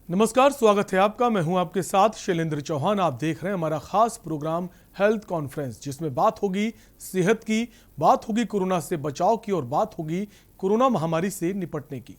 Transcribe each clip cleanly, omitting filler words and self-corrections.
नमस्कार, स्वागत है आपका। मैं हूं आपके साथ शैलेंद्र चौहान। आप देख रहे हैं हमारा खास प्रोग्राम हेल्थ कॉन्फ्रेंस, जिसमें बात होगी सेहत की, बात होगी कोरोना से बचाव की और बात होगी कोरोना महामारी से निपटने की।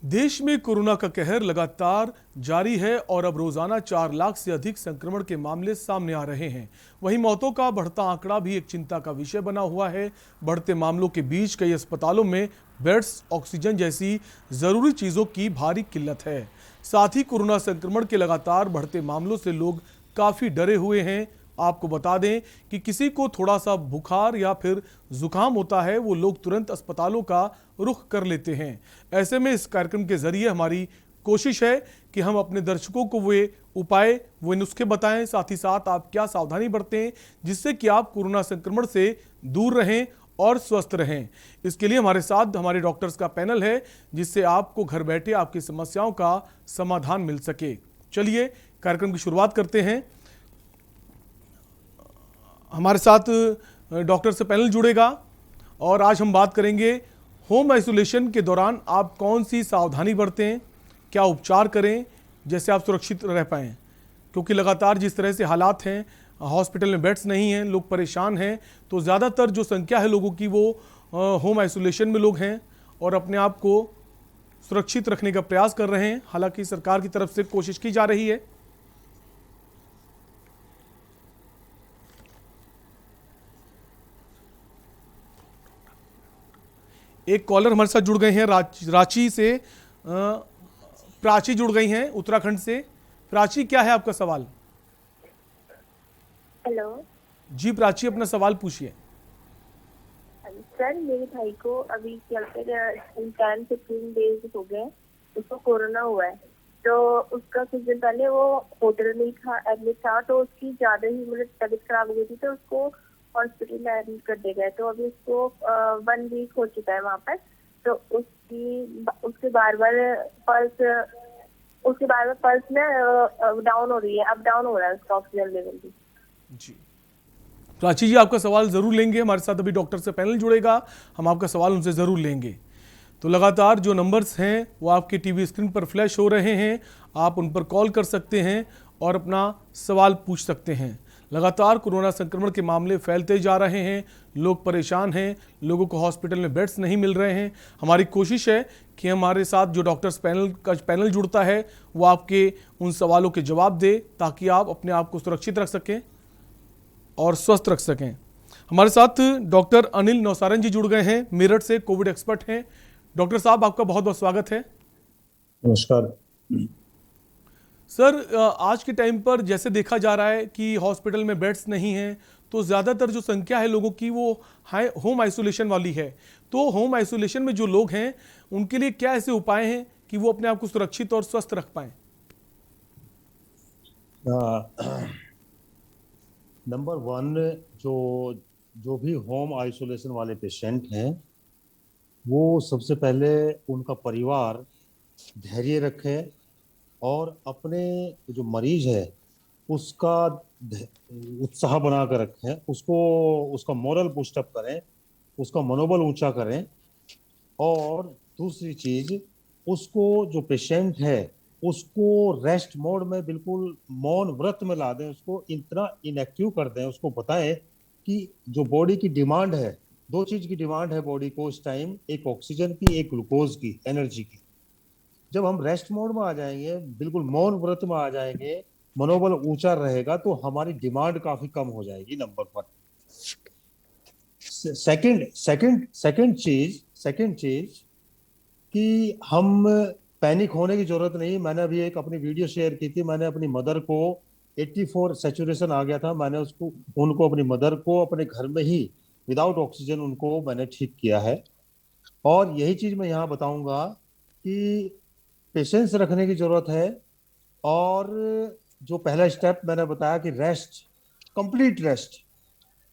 देश में कोरोना का कहर लगातार जारी है और अब रोजाना 4 लाख से अधिक संक्रमण के मामले सामने आ रहे हैं। वहीं मौतों का बढ़ता आंकड़ा भी एक चिंता का विषय बना हुआ है। बढ़ते मामलों के बीच कई अस्पतालों में बेड्स, ऑक्सीजन जैसी जरूरी चीजों की भारी किल्लत है। साथ ही कोरोना संक्रमण के लगातार बढ़ते मामलों से लोग काफी डरे हुए हैं। आपको बता दें कि किसी को थोड़ा सा बुखार या फिर जुकाम होता है, वो लोग तुरंत अस्पतालों का रुख कर लेते हैं। ऐसे में इस कार्यक्रम के जरिए हमारी कोशिश है कि हम अपने दर्शकों को वे उपाय, वे नुस्खे बताएं, साथ ही साथ आप क्या सावधानी बरतें जिससे कि आप कोरोना संक्रमण से दूर रहें और स्वस्थ रहें। इसके लिए हमारे साथ हमारे डॉक्टर्स का पैनल है, जिससे आपको घर बैठे आपकी समस्याओं का समाधान मिल सके। चलिए कार्यक्रम की शुरुआत करते हैं। हमारे साथ डॉक्टर से पैनल जुड़ेगा और आज हम बात करेंगे होम आइसोलेशन के दौरान आप कौन सी सावधानी बरतें, क्या उपचार करें जैसे आप सुरक्षित रह पाएँ। क्योंकि लगातार जिस तरह से हालात हैं, हॉस्पिटल में बेड्स नहीं हैं, लोग परेशान हैं, तो ज़्यादातर जो संख्या है लोगों की वो होम आइसोलेशन में लोग हैं और अपने आप को सुरक्षित रखने का प्रयास कर रहे हैं। हालांकि सरकार की तरफ से कोशिश की जा रही है। एक कॉलर हमारे साथ जुड़ गए हैं रांची से। प्राची जुड़ गई हैं उत्तराखंड से। प्राची, क्या है आपका सवाल? हेलो जी प्राची, अपना सवाल पूछिए। सर, मेरे भाई को अभी चलते 10-15 डेज हो गए, उसको कोरोना हुआ है। तो उसका कुछ दिन पहले वो होटल में ही था, एडमिट था। तो उसकी ज्यादा ही मतलब तबीयत खराब हो गई थी, तो उसको हॉस्पिटल में एडमिट कर दिया गया। तो अभी उसको 1 वीक हो चुका है वहाँ पर। तो उसके बार बार पल्स में डाउन हो रही है, अप डाउन हो रहा है उसका ऑक्सीजन लेवल भी। जी प्राची जी, आपका सवाल जरूर लेंगे। हमारे साथ अभी डॉक्टर से पैनल जुड़ेगा, हम आपका सवाल उनसे जरूर लेंगे। तो लगातार जो नंबर्स हैं वो आपके टीवी स्क्रीन पर फ्लैश हो रहे हैं, आप उन पर कॉल कर सकते हैं और अपना सवाल पूछ सकते हैं। लगातार कोरोना संक्रमण के मामले फैलते जा रहे हैं, लोग परेशान हैं, लोगों को हॉस्पिटल में बेड्स नहीं मिल रहे हैं। हमारी कोशिश है कि हमारे साथ जो डॉक्टर्स पैनल जुड़ता है वो आपके उन सवालों के जवाब दे, ताकि आप अपने आप को सुरक्षित रख सकें और स्वस्थ रख सकें। हमारे साथ डॉक्टर अनिल नौसारन जी जुड़ गए हैं, मेरठ से कोविड एक्सपर्ट हैं। डॉक्टर साहब, आपका बहुत बहुत स्वागत है। नमस्कार सर, आज के टाइम पर जैसे देखा जा रहा है कि हॉस्पिटल में बेड्स नहीं हैं, तो ज़्यादातर जो संख्या है लोगों की वो होम आइसोलेशन वाली है। तो होम आइसोलेशन में जो लोग हैं उनके लिए क्या ऐसे उपाय हैं कि वो अपने आप को सुरक्षित और स्वस्थ रख पाएं? नंबर वन, जो जो भी होम आइसोलेशन वाले पेशेंट हैं, वो सबसे पहले उनका परिवार धैर्य रखे और अपने जो मरीज है उसका उत्साह बना कर रखें, उसको उसका मोरल बूस्टअप करें, उसका मनोबल ऊंचा करें। और दूसरी चीज, उसको जो पेशेंट है उसको रेस्ट मोड में, बिल्कुल मौन व्रत में ला दें, उसको इतना इनएक्टिव कर दें। उसको बताएं कि जो बॉडी की डिमांड है, 2 चीज की डिमांड है बॉडी को इस टाइम, एक ऑक्सीजन की, एक ग्लूकोज की, एनर्जी की। जब हम रेस्ट मोड में आ जाएंगे, बिल्कुल मौन व्रत में आ जाएंगे, मनोबल ऊंचा रहेगा, तो हमारी डिमांड काफी कम हो जाएगी। Number one. सेकंड चीज कि हम पैनिक होने की जरूरत नहीं। मैंने अभी एक अपनी वीडियो शेयर की थी। मैंने अपनी मदर को 84 सैचुरेशन आ गया था, मैंने उनको अपनी मदर को अपने घर में ही विदाउट ऑक्सीजन उनको मैंने ठीक किया है। और यही चीज मैं यहाँ बताऊंगा कि पेशेंस रखने की जरूरत है। और जो पहला स्टेप मैंने बताया कि कंप्लीट रेस्ट।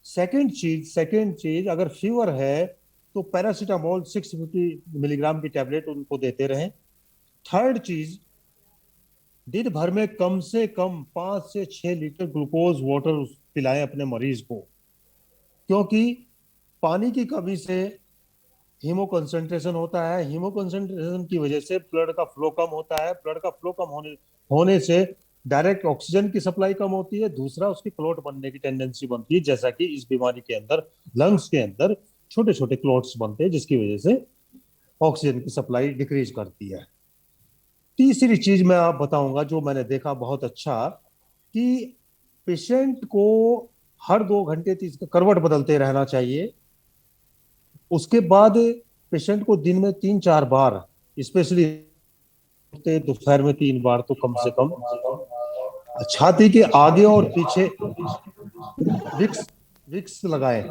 सेकंड चीज, अगर फीवर है तो पैरासीटामोल 650 मिलीग्राम की टैबलेट उनको देते रहें। थर्ड चीज, दिन भर में कम से कम 5 से 6 लीटर ग्लूकोज वाटर पिलाएं अपने मरीज को, क्योंकि पानी की कमी से हीमो कंसंट्रेशन होता है। हीमो कंसंट्रेशन की वजह से ब्लड का फ्लो कम होता है। ब्लड का फ्लो कम होने से डायरेक्ट ऑक्सीजन की सप्लाई कम होती है। दूसरा, उसकी क्लॉट बनने की टेंडेंसी बनती है, जैसा कि इस बीमारी के अंदर लंग्स के अंदर छोटे छोटे क्लॉट्स बनते हैं, जिसकी वजह से ऑक्सीजन की सप्लाई डिक्रीज करती है। तीसरी चीज मैं आप बताऊंगा जो मैंने देखा बहुत अच्छा, कि पेशेंट को हर 2 घंटे करवट बदलते रहना चाहिए। उसके बाद पेशेंट को दिन में 3-4 बार, स्पेशली दोपहर में 3 बार तो कम से कम छाती के आगे और पीछे विक्स विक्स लगाएं।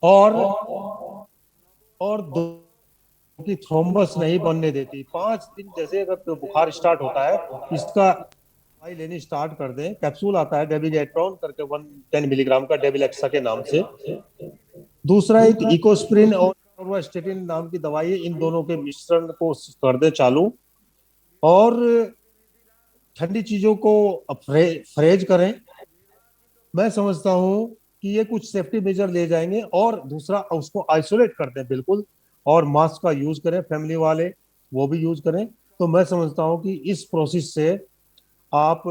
और दो की थ्रोम्बस नहीं बनने देती। 5 दिन जैसे अगर तो बुखार स्टार्ट होता है, इसका दवाई लेनी स्टार्ट कर दें। कैप्सूल आता है डेबिगेट्रॉन करके 110 मिलीग्राम का, डेबिलेक्सा के नाम से। दूसरा एक इकोस्प्रिन और रोस्टेटिन नाम की दवाई है, इन दोनों के मिश्रण को कर दे चालू। और ठंडी चीजों को फ्रेज करें। मैं समझता हूं कि ये कुछ सेफ्टी मेजर ले जाएंगे। और दूसरा, उसको आइसोलेट कर दें बिल्कुल, और मास्क का यूज करें, फैमिली वाले वो भी यूज करें। तो मैं समझता हूं कि इस प्रोसेस से आप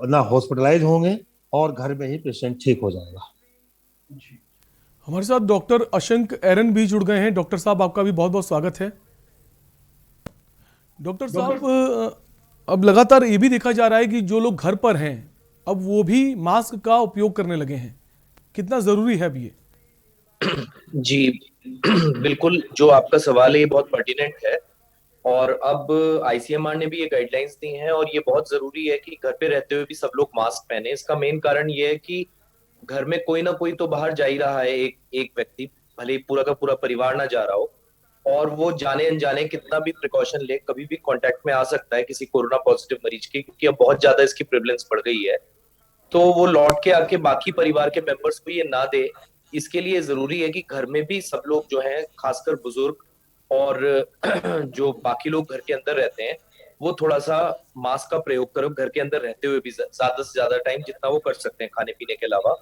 ना हॉस्पिटलाइज होंगे और घर में ही पेशेंट ठीक हो जाएगा। हमारे साथ डॉक्टर अशंक एरन भी जुड़ गए हैं। डॉक्टर साहब, आपका भी बहुत बहुत स्वागत है। डॉक्टर साहब, अब लगातार ये भी देखा जा रहा है कि जो लोग घर पर हैं अब वो भी मास्क का उपयोग करने लगे हैं। कितना जरूरी है अब ये? जी बिल्कुल, जो आपका सवाल है ये बहुत पर्टिनेंट है। और अब आईसीएमआर ने भी ये गाइडलाइंस दी हैं और ये बहुत जरूरी है कि घर पे रहते हुए भी सब लोग मास्क पहने। इसका मेन कारण ये है कि घर में कोई ना कोई तो बाहर जा ही रहा है, एक एक व्यक्ति, भले ही पूरा का पूरा परिवार ना जा रहा हो, और वो जाने अनजाने कितना भी प्रिकॉशन ले कभी भी कांटेक्ट में आ सकता है किसी कोरोना पॉजिटिव मरीज के, क्योंकि अब बहुत ज्यादा इसकी प्रेवलेंस बढ़ गई है। तो वो लौट के आके बाकी परिवार के मेंबर्स को ये ना दे, इसके लिए जरूरी है कि घर में भी सब लोग जो हैं, खासकर बुजुर्ग और जो बाकी लोग घर के अंदर रहते हैं, वो थोड़ा सा मास्क का प्रयोग करो घर के अंदर रहते हुए भी, ज्यादा से ज्यादा टाइम जितना वो कर सकते हैं खाने पीने के अलावा।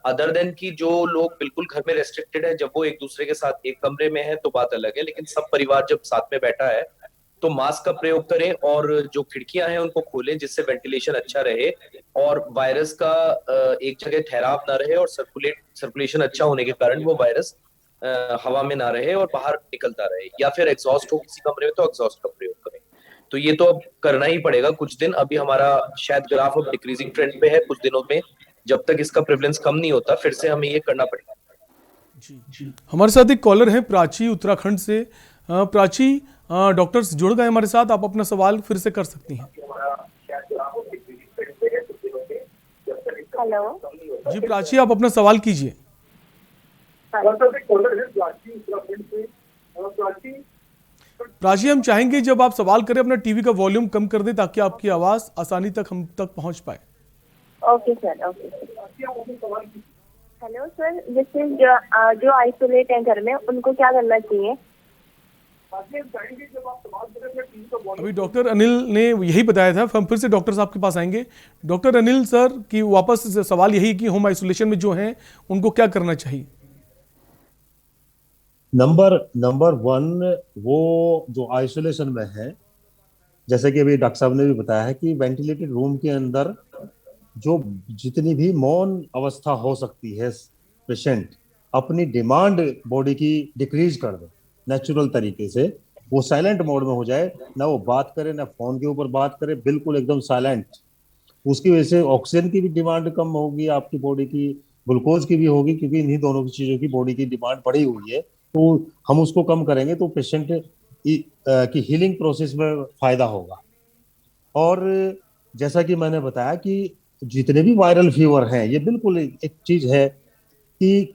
अदर देन की जो लोग बिल्कुल घर में रेस्ट्रिक्टेड है, जब वो एक दूसरे के साथ एक कमरे में है तो बात अलग है, लेकिन सब परिवार जब साथ में बैठा है तो मास्क का प्रयोग करें और जो खिड़कियां हैं उनको खोलें जिससे वेंटिलेशन अच्छा रहे और वायरस का एक जगह ठहराव ना रहे, और सर्कुलेशन अच्छा होने के कारण वो वायरस हवा में ना रहे और बाहर निकलता रहे। या फिर एग्जॉस्ट हो किसी कमरे में तो एग्जॉस्ट का प्रयोग करें। तो ये तो अब करना ही पड़ेगा कुछ दिन। अभी हमारा शायद ग्राफ अब डिक्रीजिंग ट्रेंड पे है, कुछ दिनों में जब तक इसका प्रेवलेंस कम नहीं होता फिर से हमें ये करना पड़ेगा। जी, हमारे साथ एक कॉलर है प्राची उत्तराखंड से। प्राची, डॉक्टर्स जुड़ गए हमारे साथ, आप अपना सवाल फिर से कर सकती हैं। हेलो जी प्राची, आप अपना सवाल कीजिए। प्राची, हम चाहेंगे जब आप सवाल करें अपना टीवी का वॉल्यूम कम कर दें ताकि आपकी आवाज आसानी तक हम तक पहुंच पाए। Okay sir, okay. Hello sir, जैसे जो आइसोलेट हैं घर में, उनको क्या करना चाहिए? अभी डॉक्टर अनिल ने यही बताया था, हम फिर से डॉक्टर साहब के पास आएंगे। डॉक्टर अनिल सर की वापस सवाल यही कि होम आइसोलेशन में जो हैं उनको क्या करना चाहिए? नंबर 1, वो जो आइसोलेशन में है, जैसे कि अभी डॉक्टर साहब ने भी बताया है कि वेंटिलेटेड रूम के अंदर जो जितनी भी मौन अवस्था हो सकती है, पेशेंट अपनी डिमांड बॉडी की डिक्रीज कर दे नेचुरल तरीके से। वो साइलेंट मोड में हो जाए, ना वो बात करे ना फोन के ऊपर बात करे, बिल्कुल एकदम साइलेंट। उसकी वजह से ऑक्सीजन की भी डिमांड कम होगी आपकी बॉडी की, ग्लूकोज की भी होगी, क्योंकि इन्हीं दोनों की चीजों की बॉडी की डिमांड बढ़ी हुई है। तो हम उसको कम करेंगे तो पेशेंट की हीलिंग प्रोसेस में फायदा होगा। और जैसा कि मैंने बताया कि जितने भी वायरल फीवर हैं, ये बिल्कुल एक चीज है कि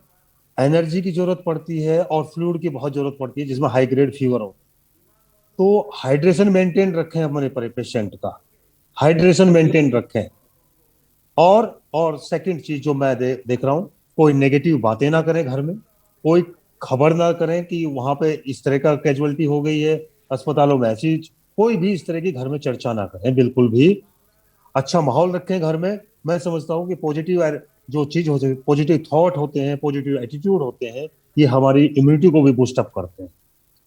एनर्जी की जरूरत पड़ती है और फ्लूइड की बहुत जरूरत पड़ती है जिसमें हाई ग्रेड फीवर हो। तो हाइड्रेशन मेंटेन रखें, हमारे पेशेंट का हाइड्रेशन मेंटेन रखें। और सेकंड चीज जो मैं देख रहा हूं कोई नेगेटिव बातें ना करें घर में, कोई खबर ना करें कि वहां पे इस तरह का कैजुअलिटी हो गई है, अस्पतालों में ऐसी, कोई भी इस तरह की घर में चर्चा ना करें बिल्कुल भी। अच्छा माहौल रखें घर में। मैं समझता हूँ कि पॉजिटिव जो चीज होती है, पॉजिटिव थॉट होते हैं, पॉजिटिव एटीट्यूड होते हैं, ये हमारी इम्यूनिटी को भी बूस्ट अप करते हैं।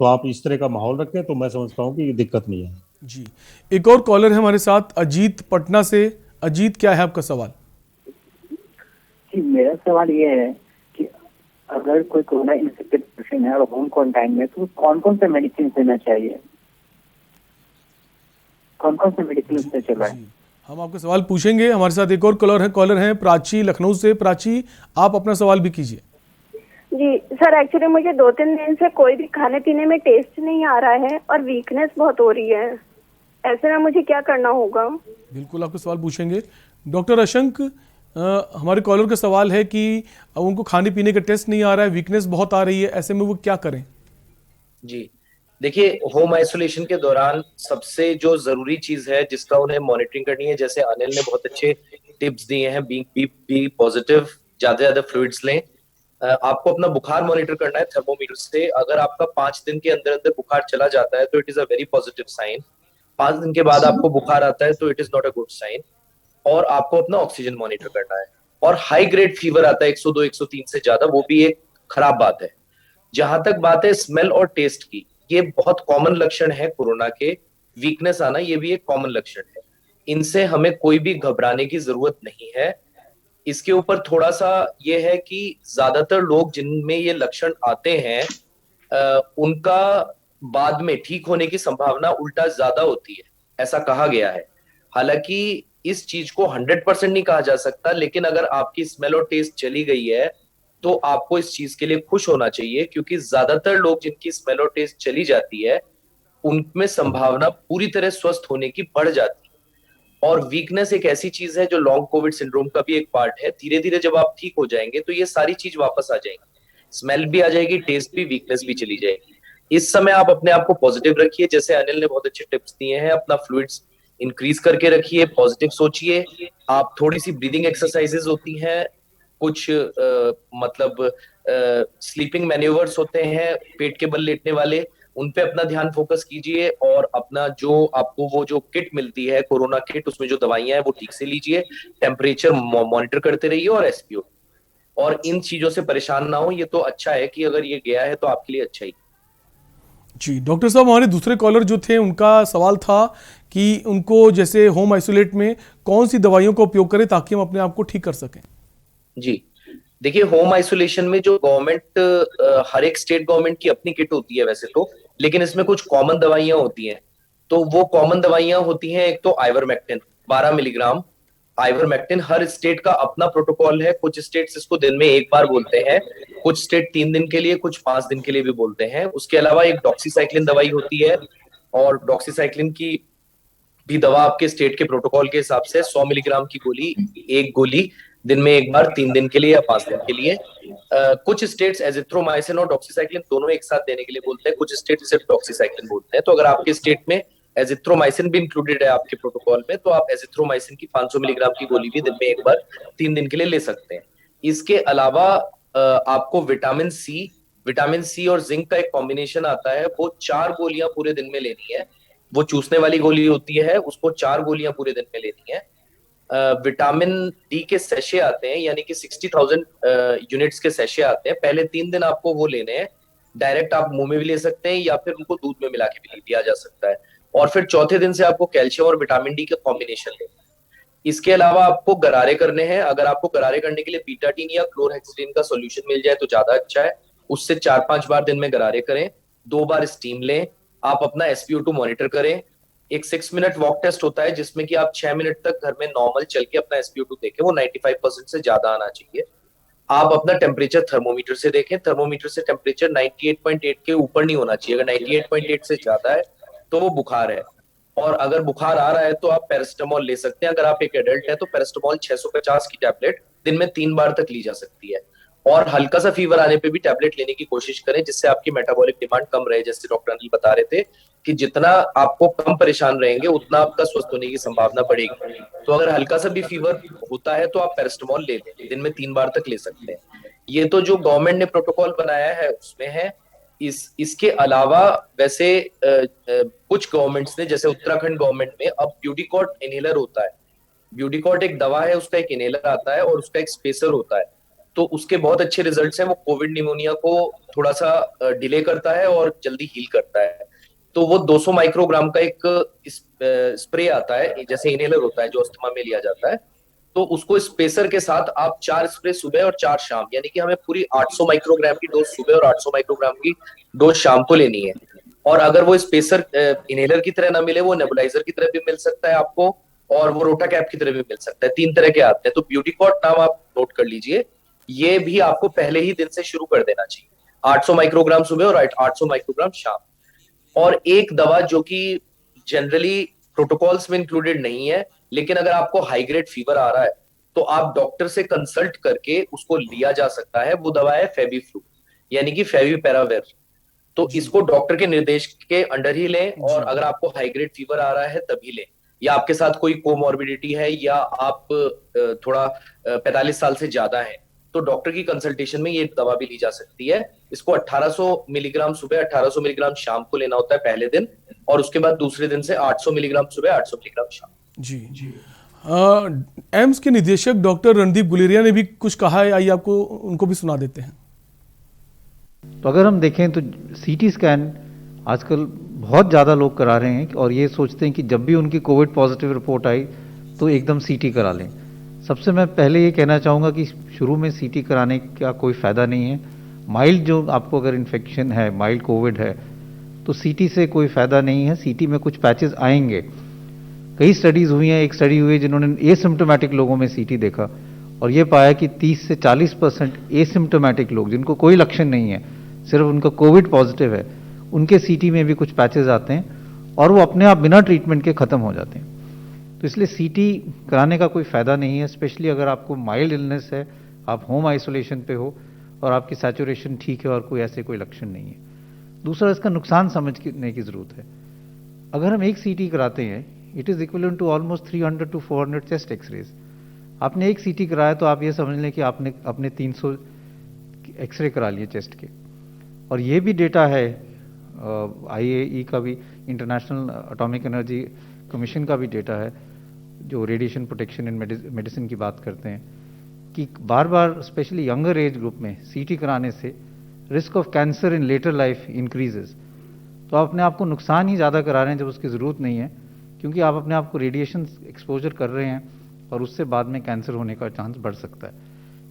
तो आप इस तरह का माहौल रखें तो मैं समझता हूँ कि दिक्कत नहीं है। जी, एक और कॉलर है हमारे साथ, अजीत पटना से। अजीत, क्या है आपका सवाल? जी, मेरा सवाल ये है कि अगर कोई कोरोना इन्फेक्टेड पेशेंट है और होम क्वारंटाइन में, तो कौन कौन से मेडिसिन लेना चाहिए, कौन कौन से मेडिसिन उससे चलाएं? जी, हम आपका सवाल पूछेंगे। हमारे साथ एक और कॉलर है प्राची, लखनऊ से। प्राची, आप अपना सवाल भी कीजिए। जी सर, एक्चुअली मुझे 2-3 दिन से कोई भी खाने पीने में टेस्ट नहीं आ रहा है और वीकनेस बहुत हो रही है। ऐसे में मुझे क्या करना होगा? बिल्कुल आपका सवाल पूछेंगे। डॉक्टर अशंक, हमारे कॉलर का सवाल है कि उनको खाने पीने का टेस्ट नहीं आ रहा है, वीकनेस बहुत आ रही है, ऐसे में वो क्या करें? जी, देखिए, होम आइसोलेशन के दौरान सबसे जो जरूरी चीज है जिसका उन्हें मॉनिटरिंग करनी है, जैसे अनिल ने बहुत अच्छे टिप्स दिए हैं, बी पॉजिटिव, ज्यादा फ्लूइड्स लें। आपको अपना बुखार मॉनिटर करना है थर्मोमीटर से। अगर आपका 5 दिन के अंदर अंदर बुखार चला जाता है तो it is a very positive sign. 5 दिन के बाद आपको बुखार आता है तो it is not a good sign. और आपको अपना ऑक्सीजन मॉनिटर करना है। और हाई ग्रेड फीवर आता है 102 103 से ज्यादा, वो भी एक खराब बात है। जहां तक बात है स्मेल और टेस्ट की, ये बहुत कॉमन लक्षण है कोरोना के। वीकनेस आना ये भी एक कॉमन लक्षण है। इनसे हमें कोई भी घबराने की जरूरत नहीं है। इसके ऊपर थोड़ा सा ये है कि ज्यादातर लोग जिनमें ये लक्षण आते हैं उनका बाद में ठीक होने की संभावना उल्टा ज्यादा होती है, ऐसा कहा गया है। हालांकि इस चीज को 100% नहीं कहा जा सकता, लेकिन अगर आपकी स्मेल और टेस्ट चली गई है तो आपको इस चीज के लिए खुश होना चाहिए, क्योंकि ज्यादातर लोग जिनकी स्मेल और टेस्ट चली जाती है उनमें संभावना पूरी तरह स्वस्थ होने की बढ़ जाती है। और वीकनेस एक ऐसी चीज है जो लॉन्ग कोविड सिंड्रोम का भी एक पार्ट है। धीरे धीरे जब आप ठीक हो जाएंगे तो ये सारी चीज वापस आ जाएंगी, स्मेल भी आ जाएगी, टेस्ट भी, वीकनेस भी चली जाएगी। इस समय आप अपने आप को पॉजिटिव रखिए, जैसे अनिल ने बहुत अच्छे टिप्स दिए हैं। अपना फ्लूइड्स इंक्रीज करके रखिए, पॉजिटिव सोचिए। आप थोड़ी सी ब्रीदिंग एक्सरसाइजेज होती हैं, कुछ मतलब स्लीपिंग मैन्यूवर्स होते हैं पेट के बल लेटने वाले, उन पे अपना ध्यान फोकस कीजिए। और अपना जो आपको वो जो किट मिलती है कोरोना किट, उसमें जो दवाइयां हैं वो ठीक से लीजिए। टेम्परेचर मॉनिटर करते रहिए और एसपीओ, और इन चीजों से परेशान ना हो। ये तो अच्छा है कि अगर ये गया है तो आपके लिए अच्छा ही। जी, डॉक्टर साहब, हमारे दूसरे कॉलर जो थे उनका सवाल था कि उनको जैसे होम आइसोलेट में कौन सी दवाइयों का उपयोग करें ताकि हम अपने आप को ठीक कर सकें? जी, देखिए, होम आइसोलेशन में जो गवर्नमेंट, हर एक स्टेट गवर्नमेंट की अपनी किट होती है वैसे तो, लेकिन इसमें कुछ कॉमन दवाइयां होती हैं। तो वो कॉमन दवाइयां होती हैं, एक तो आइवरमेक्टिन 12 मिलीग्राम। आइवरमेक्टिन हर स्टेट का अपना प्रोटोकॉल है। कुछ स्टेट्स इसको दिन में एक बार बोलते हैं, कुछ स्टेट 3 दिन के लिए, कुछ 5 दिन के लिए भी बोलते हैं। उसके अलावा एक डॉक्सीसाइक्लिन दवाई होती है, और डॉक्सीसाइक्लिन की भी दवा आपके स्टेट के प्रोटोकॉल के हिसाब से 100 मिलीग्राम की गोली, एक गोली दिन में एक बार, 3 दिन के लिए या 5 दिन के लिए। कुछ स्टेट्स एजिथ्रोमाइसिन और डॉक्सीसाइक्लिन दोनों एक साथ देने के लिए बोलते हैं, कुछ स्टेट सिर्फ डॉक्सीसाइक्लिन बोलते हैं। तो अगर आपके स्टेट में एजिथ्रोमाइसिन भी इंक्लूडेड है आपके प्रोटोकॉल में, तो आप एजिथ्रोमाइसिन की 500 मिलीग्राम की गोली भी दिन में एक बार 3 दिन के लिए ले सकते हैं। इसके अलावा आपको विटामिन सी और जिंक का एक कॉम्बिनेशन आता है, वो 4 गोलियां पूरे दिन में लेनी है। वो चूसने वाली गोली होती है, उसको 4 गोलियां पूरे दिन में लेनी है। विटामिन डी के सैशे आते हैं, यानी कि 60,000 यूनिट्स के सैशे आते हैं। पहले 3 दिन आपको वो लेने हैं। डायरेक्ट आप मुंह में भी ले सकते हैं या फिर उनको दूध में मिला के भी दिया जा सकता है। और फिर चौथे दिन से आपको कैल्शियम और विटामिन डी का कॉम्बिनेशन लेना है। इसके अलावा आपको गरारे करने हैं। अगर आपको गरारे करने के लिए बीटाडीन या क्लोरहेक्सिडिन का सॉल्यूशन मिल जाए तो ज्यादा अच्छा है। उससे 4-5 बार दिन में गरारे करें, 2 बार स्टीम लें। आप अपना SpO2 मॉनिटर करें। एक 6 मिनट वॉक टेस्ट होता है जिसमें कि आप 6 मिनट तक घर में नॉर्मल चल के अपना SpO2 देखें, वो 95% से ज्यादा आना चाहिए। आप अपना टेम्परेचर थर्मोमीटर से देखें। थर्मोमीटर से टेम्परेचर 98.8 के ऊपर नहीं होना चाहिए। अगर 98.8 से ज्यादा है तो वो बुखार है। और अगर बुखार आ रहा है तो आप पैरास्टामोल ले सकते हैं। अगर आप एक एडल्ट हैं तो पैरास्टामोल 650 की टैबलेट दिन में 3 बार तक ली जा सकती है। और हल्का सा फीवर आने पे भी टैबलेट लेने की कोशिश करें, जिससे आपकी मेटाबॉलिक डिमांड कम रहे। जैसे डॉक्टर अनिल बता रहे थे कि जितना आपको कम परेशान रहेंगे उतना आपका स्वस्थ होने की संभावना बढ़ेगी। तो अगर हल्का सा भी फीवर होता है तो आप पैरास्टामोल ले लें, दिन में 3 बार तक ले सकते हैं। ये तो जो गवर्नमेंट ने प्रोटोकॉल बनाया है उसमें है। इसके अलावा वैसे कुछ गवर्नमेंट्स ने, जैसे उत्तराखंड गवर्नमेंट में अब ब्यूटीकॉट इनहेलर होता है। ब्यूटीकॉट एक दवा है, उसका एक इनहेलर आता है और उसका एक स्पेसर होता है। तो उसके बहुत अच्छे रिजल्ट्स हैं। वो कोविड निमोनिया को थोड़ा सा डिले करता है और जल्दी हील करता है। तो वो 200 माइक्रोग्राम का एक स्प्रे आता है, जैसे इनहेलर होता है जो अस्थमा में लिया जाता है। तो उसको स्पेसर के साथ आप 4 स्प्रे सुबह और 4 शाम, यानी कि हमें पूरी 800 माइक्रोग्राम की डोज सुबह और 800 माइक्रोग्राम की डोज शाम को लेनी है। और अगर वो स्पेसर इनहेलर की तरह ना मिले, वो नेबुलाइजर की तरह भी मिल सकता है आपको, और वो रोटा कैप की तरह भी मिल सकता है। 3 तरह के आते हैं। तो ब्यूटीकॉट नाम आप नोट कर लीजिए। ये भी आपको पहले ही दिन से शुरू कर देना चाहिए, 800 माइक्रोग्राम सुबह और 800 माइक्रोग्राम शाम। और एक दवा जो कि जनरली प्रोटोकॉल्स में इंक्लूडेड नहीं है, लेकिन अगर आपको हाई ग्रेड फीवर आ रहा है तो आप डॉक्टर से कंसल्ट करके उसको लिया जा सकता है। वो दवा है फेविफ्लू, यानी कि फेविपिराविर। तो इसको डॉक्टर के निर्देश के अंडर ही लें, और अगर आपको हाई ग्रेड फीवर आ रहा है तभी लें, या आपके साथ कोई कोमॉर्बिडिटी है, या आप थोड़ा 45 साल से ज्यादा है, तो डॉक्टर की कंसल्टेशन में ये दवा भी ली जा सकती है। इसको 1800 मिलीग्राम सुबह, 1800 मिलीग्राम शाम को लेना होता है पहले दिन, और उसके बाद दूसरे दिन से 800 मिलीग्राम सुबह, 800 मिलीग्राम शाम। जी। एम्स के निदेशक डॉक्टर रणदीप गुलेरिया ने भी कुछ कहा है, आइए आपको उनको भी सुना देते हैं। तो अगर हम देखें तो सीटी स्कैन आजकल बहुत ज़्यादा लोग करा रहे हैं, और ये सोचते हैं कि जब भी उनकी कोविड पॉजिटिव रिपोर्ट आई तो एकदम सीटी करा लें। सबसे मैं पहले ये कहना चाहूँगा कि शुरू में सीटी कराने का कोई फ़ायदा नहीं है। माइल्ड जो आपको अगर इन्फेक्शन है, माइल्ड कोविड है, तो सीटी से कोई फ़ायदा नहीं है। सीटी में कुछ पैचेस आएंगे। कई स्टडीज़ हुई हैं। एक स्टडी हुई है जिन्होंने एसिम्प्टोमेटिक लोगों में सीटी देखा, और ये पाया कि 30 से 40% एसिम्प्टोमेटिक लोग जिनको कोई लक्षण नहीं है, सिर्फ उनका कोविड पॉजिटिव है, उनके सीटी में भी कुछ पैचेस आते हैं और वो अपने आप बिना ट्रीटमेंट के ख़त्म हो जाते हैं। तो इसलिए सीटी कराने का कोई फ़ायदा नहीं है, स्पेशली अगर आपको माइल्ड इलनेस है, आप होम आइसोलेशन पे हो और आपकी सैचुरेशन ठीक है और कोई ऐसे कोई लक्षण नहीं है। दूसरा, इसका नुकसान समझने की ज़रूरत है। अगर हम एक सीटी कराते हैं, it is equivalent to almost 300 to 400 chest X-rays. आपने एक सीटी कराया तो आप ये समझ लें कि आपने अपने 300 एक्सरे करा लिए चेस्ट के। और ये भी डेटा है, IAEA का भी, इंटरनेशनल एटॉमिक एनर्जी कमीशन का भी डेटा है, जो रेडिएशन प्रोटेक्शन इन मेडिसिन की बात करते हैं, कि बार बार स्पेशली यंगर एज ग्रुप में सीटी कराने से risk of cancer in later life increases. तो आप अपने आप को नुकसान ही ज़्यादा करा रहे हैं जब उसकी ज़रूरत नहीं है, क्योंकि आप अपने आप को रेडिएशन एक्सपोजर कर रहे हैं और उससे बाद में कैंसर होने का चांस बढ़ सकता है।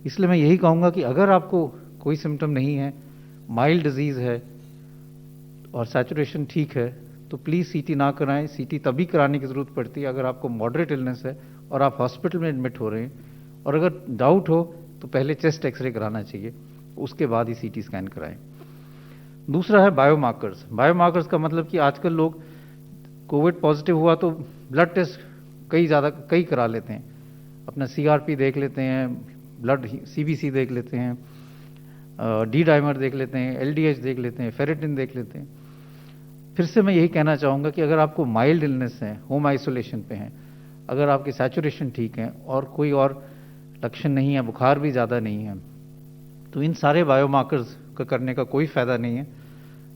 इसलिए मैं यही कहूँगा कि अगर आपको कोई सिम्टम नहीं है, माइल्ड डिजीज़ है और सैचुरेशन ठीक है, तो प्लीज़ सीटी ना कराएं। सीटी तभी कराने की ज़रूरत पड़ती है अगर आपको मॉडरेट इलनेस है और आप हॉस्पिटल में एडमिट हो रहे हैं, और अगर डाउट हो तो पहले चेस्ट एक्सरे कराना चाहिए, उसके बाद ही सीटी स्कैन कराएं। दूसरा है बायोमार्कर्स। बायोमार्कर्स का मतलब कि आजकल लोग कोविड पॉजिटिव हुआ तो ब्लड टेस्ट कई करा लेते हैं। अपना CRP देख लेते हैं, ब्लड CBC देख लेते हैं, डी डाइमर देख लेते हैं, LDH देख लेते हैं, फेरेटिन देख लेते हैं। फिर से मैं यही कहना चाहूँगा कि अगर आपको माइल्ड इलनेस है, होम आइसोलेशन पे हैं, अगर आपकी सैचुरेशन ठीक है और कोई और लक्षण नहीं है, बुखार भी ज़्यादा नहीं है, तो इन सारे बायोमार्कर्स का करने का कोई फ़ायदा नहीं है।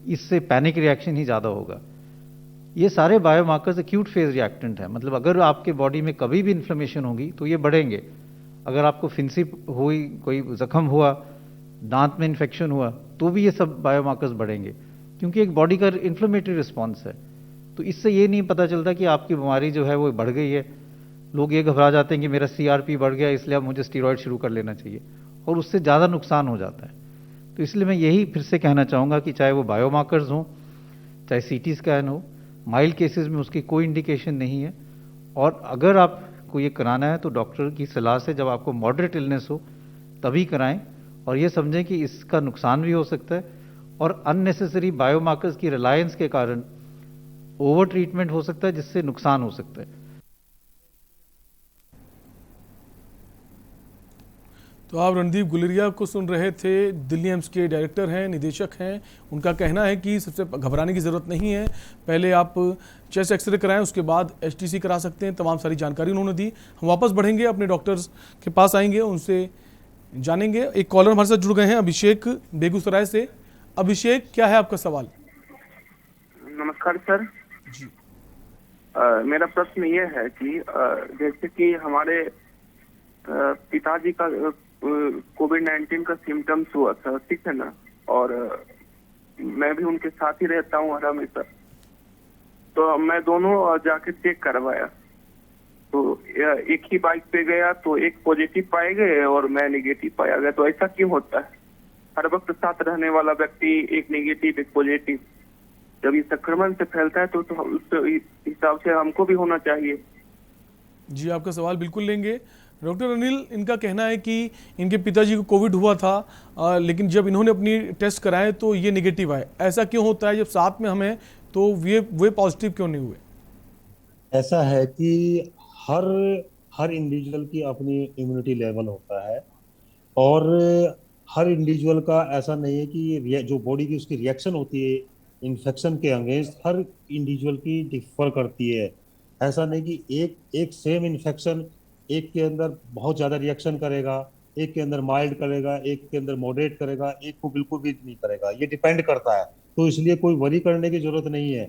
इससे पैनिक रिएक्शन ही ज़्यादा होगा। ये सारे बायोमार्कर्स एक्यूट फेज रिएक्टेंट है, मतलब अगर आपके बॉडी में कभी भी इन्फ्लेमेशन होगी तो ये बढ़ेंगे। अगर आपको फिंसी हुई, कोई जख्म हुआ, दांत में इन्फेक्शन हुआ, तो भी ये सब बायोमार्कर्स बढ़ेंगे, क्योंकि एक बॉडी का इन्फ्लेमेटरी रिस्पॉन्स है। तो इससे ये नहीं पता चलता कि आपकी बीमारी जो है वो बढ़ गई है। लोग ये घबरा जाते हैं कि मेरा CRP बढ़ गया इसलिए अब मुझे स्टीरॉयड शुरू कर लेना चाहिए, और उससे ज़्यादा नुकसान हो जाता है। तो इसलिए मैं यही फिर से कहना चाहूँगा कि चाहे वो बायोमार्कर्स हों, चाहे CT स्कैन हो, माइल्ड केसेस में उसकी कोई इंडिकेशन नहीं है। और अगर आपको ये कराना है तो डॉक्टर की सलाह से, जब आपको मॉडरेट इलनेस हो तभी कराएं, और ये समझें कि इसका नुकसान भी हो सकता है, और अननेसेसरी बायोमार्कर्स की रिलायंस के कारण ओवर ट्रीटमेंट हो सकता है, जिससे नुकसान हो सकता है। तो आप रणदीप गुलेरिया को सुन रहे थे। दिल्ली एम्स के डायरेक्टर हैं, निदेशक हैं। उनका कहना है कि सबसे घबराने की ज़रूरत नहीं है, पहले आप चेस्ट एक्सरे कराएं, उसके बाद एचटीसी करा सकते हैं। तमाम सारी जानकारी उन्होंने दी। हम वापस बढ़ेंगे, अपने डॉक्टर्स के पास आएंगे, उनसे जानेंगे। एक कॉलर हमारे साथ जुड़ गए हैं, अभिषेक बेगूसराय से। अभिषेक, क्या है आपका सवाल? नमस्कार सर जी। मेरा प्रश्न ये है कि जैसे कि हमारे पिताजी का कोविड-19 का सिम्टम्स हुआ था, ठीक है ना, और मैं भी उनके साथ ही रहता हूँ हर हमेशा। तो मैं दोनों जाके चेक करवाया, तो एक ही बाइक पे गया तो एक पॉजिटिव पाए गए और मैं नेगेटिव पाया गया। तो ऐसा क्यों होता है? हर वक्त साथ रहने वाला व्यक्ति एक नेगेटिव एक पॉजिटिव, जब ये संक्रमण से फैलता है तो उस हिसाब से हमको भी होना चाहिए। जी, आपका सवाल बिल्कुल लेंगे। डॉक्टर अनिल, इनका कहना है कि इनके पिताजी को कोविड हुआ था, लेकिन जब इन्होंने अपनी टेस्ट कराए तो ये नेगेटिव आए। ऐसा क्यों होता है? जब साथ में हमें तो वे पॉजिटिव क्यों नहीं हुए? ऐसा है कि हर हर इंडिविजुअल की अपनी इम्यूनिटी लेवल होता है, और हर इंडिविजुअल का ऐसा नहीं है कि जो बॉडी की उसकी रिएक्शन होती है इन्फेक्शन के अगेंस्ट, हर इंडिविजुअल की डिफर करती है। ऐसा नहीं कि एक सेम इन्फेक्शन एक के अंदर बहुत ज़्यादा रिएक्शन करेगा, एक के अंदर माइल्ड करेगा, एक के अंदर मॉडरेट करेगा, एक को बिल्कुल भी नहीं करेगा। ये डिपेंड करता है। तो इसलिए कोई वरी करने की जरूरत नहीं है।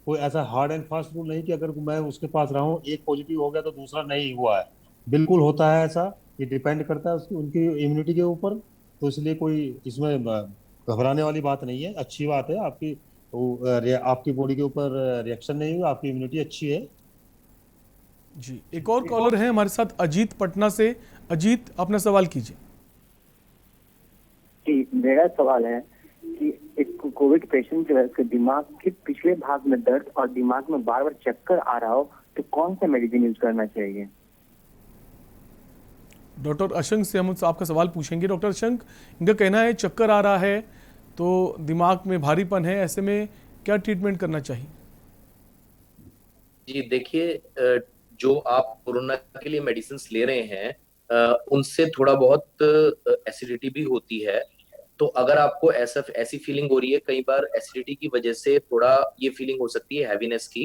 कोई ऐसा हार्ड एंड फास्ट रूल नहीं कि अगर मैं उसके पास रहा हूँ, एक पॉजिटिव हो गया तो दूसरा नहीं हुआ है। बिल्कुल होता है ऐसा, ये डिपेंड करता है उसकी उनकी इम्यूनिटी के ऊपर। तो इसलिए कोई इसमें घबराने वाली बात नहीं है। अच्छी बात है, आपकी बॉडी के ऊपर रिएक्शन नहीं हुआ, आपकी इम्यूनिटी अच्छी है। जी, एक और कॉलर है हमारे साथ, अजीत पटना से। अजीत, अपना सवाल कीजिए। जी, मेरा सवाल है कि एक कोविड पेशेंट के दिमाग के पिछले भाग में दर्द और दिमाग में बार बार चक्कर आ रहा हो तो कौन सा मेडिसिन यूज करना चाहिए? डॉक्टर अशंक से हम आपका सवाल पूछेंगे। डॉक्टर अशंक, इनका कहना है चक्कर आ रहा है तो दिमाग में भारीपन है, ऐसे में क्या ट्रीटमेंट करना चाहिए? जी देखिए, जो आप कोरोना के लिए मेडिसिन ले रहे हैं, उनसे थोड़ा बहुत एसिडिटी भी होती है। तो अगर आपको ऐसी फीलिंग हो रही है, कई बार एसिडिटी की वजह से थोड़ा ये फीलिंग हो सकती है हैवीनेस की,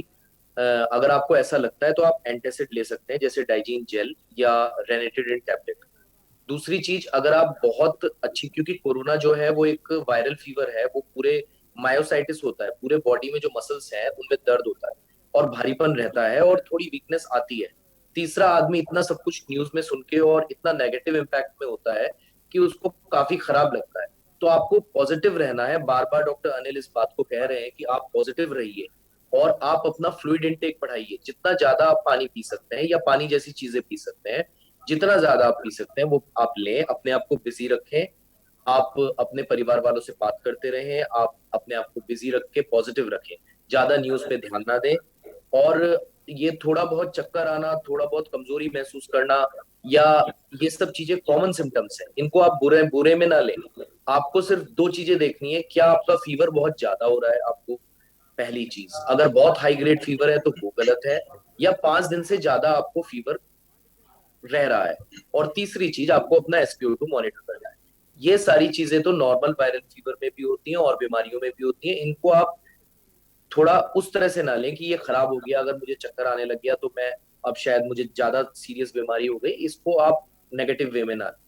अगर आपको ऐसा लगता है तो आप एंटासिड ले सकते हैं, जैसे डाइजीन जेल या रेनिटिडिन टैबलेट। दूसरी चीज, अगर आप बहुत अच्छी, क्योंकि कोरोना जो है वो एक वायरल फीवर है, वो पूरे मायोसाइटिस होता है, पूरे बॉडी में जो मसल्स हैं उनमें दर्द होता है और भारीपन रहता है और थोड़ी वीकनेस आती है। तीसरा आदमी इतना सब कुछ न्यूज में सुन के और इतना नेगेटिव इम्पैक्ट में होता है कि उसको काफी खराब लगता है। तो आपको पॉजिटिव रहना है। बार बार डॉक्टर अनिल इस बात को कह रहे हैं कि आप पॉजिटिव रहिए और आप अपना फ्लूइड इनटेक बढ़ाइए। जितना ज्यादा आप पानी पी सकते हैं या पानी जैसी चीजें पी सकते हैं, जितना ज्यादा आप पी सकते हैं वो आप लें। अपने आप को बिजी रखें, आप अपने परिवार वालों से बात करते रहें, आप अपने आप को बिजी रख के पॉजिटिव रखें, ज्यादा न्यूज पे ध्यान ना दें। और ये थोड़ा बहुत चक्कर आना, थोड़ा बहुत कमजोरी महसूस करना, या ये सब चीजें कॉमन सिम्टम्स हैं, इनको आप बुरे में ना लें। आपको सिर्फ दो चीजें देखनी है, क्या आपका फीवर बहुत ज्यादा हो रहा है आपको, पहली चीज। अगर बहुत हाई ग्रेड फीवर है तो वो गलत है, या 5 दिन से ज्यादा आपको फीवर रह रहा है, और तीसरी चीज आपको अपना SpO2 मॉनिटर करना है। ये सारी चीजें तो नॉर्मल वायरल फीवर में भी होती हैं और बीमारियों में भी होती हैं। इनको आप थोड़ा उस तरह से ना लें कि ये खराब हो गया, अगर मुझे चक्कर आने लग गया तो मैं अब शायद मुझे ज्यादा सीरियस बीमारी हो गई। इसको आप नेगेटिव वे में ना लें।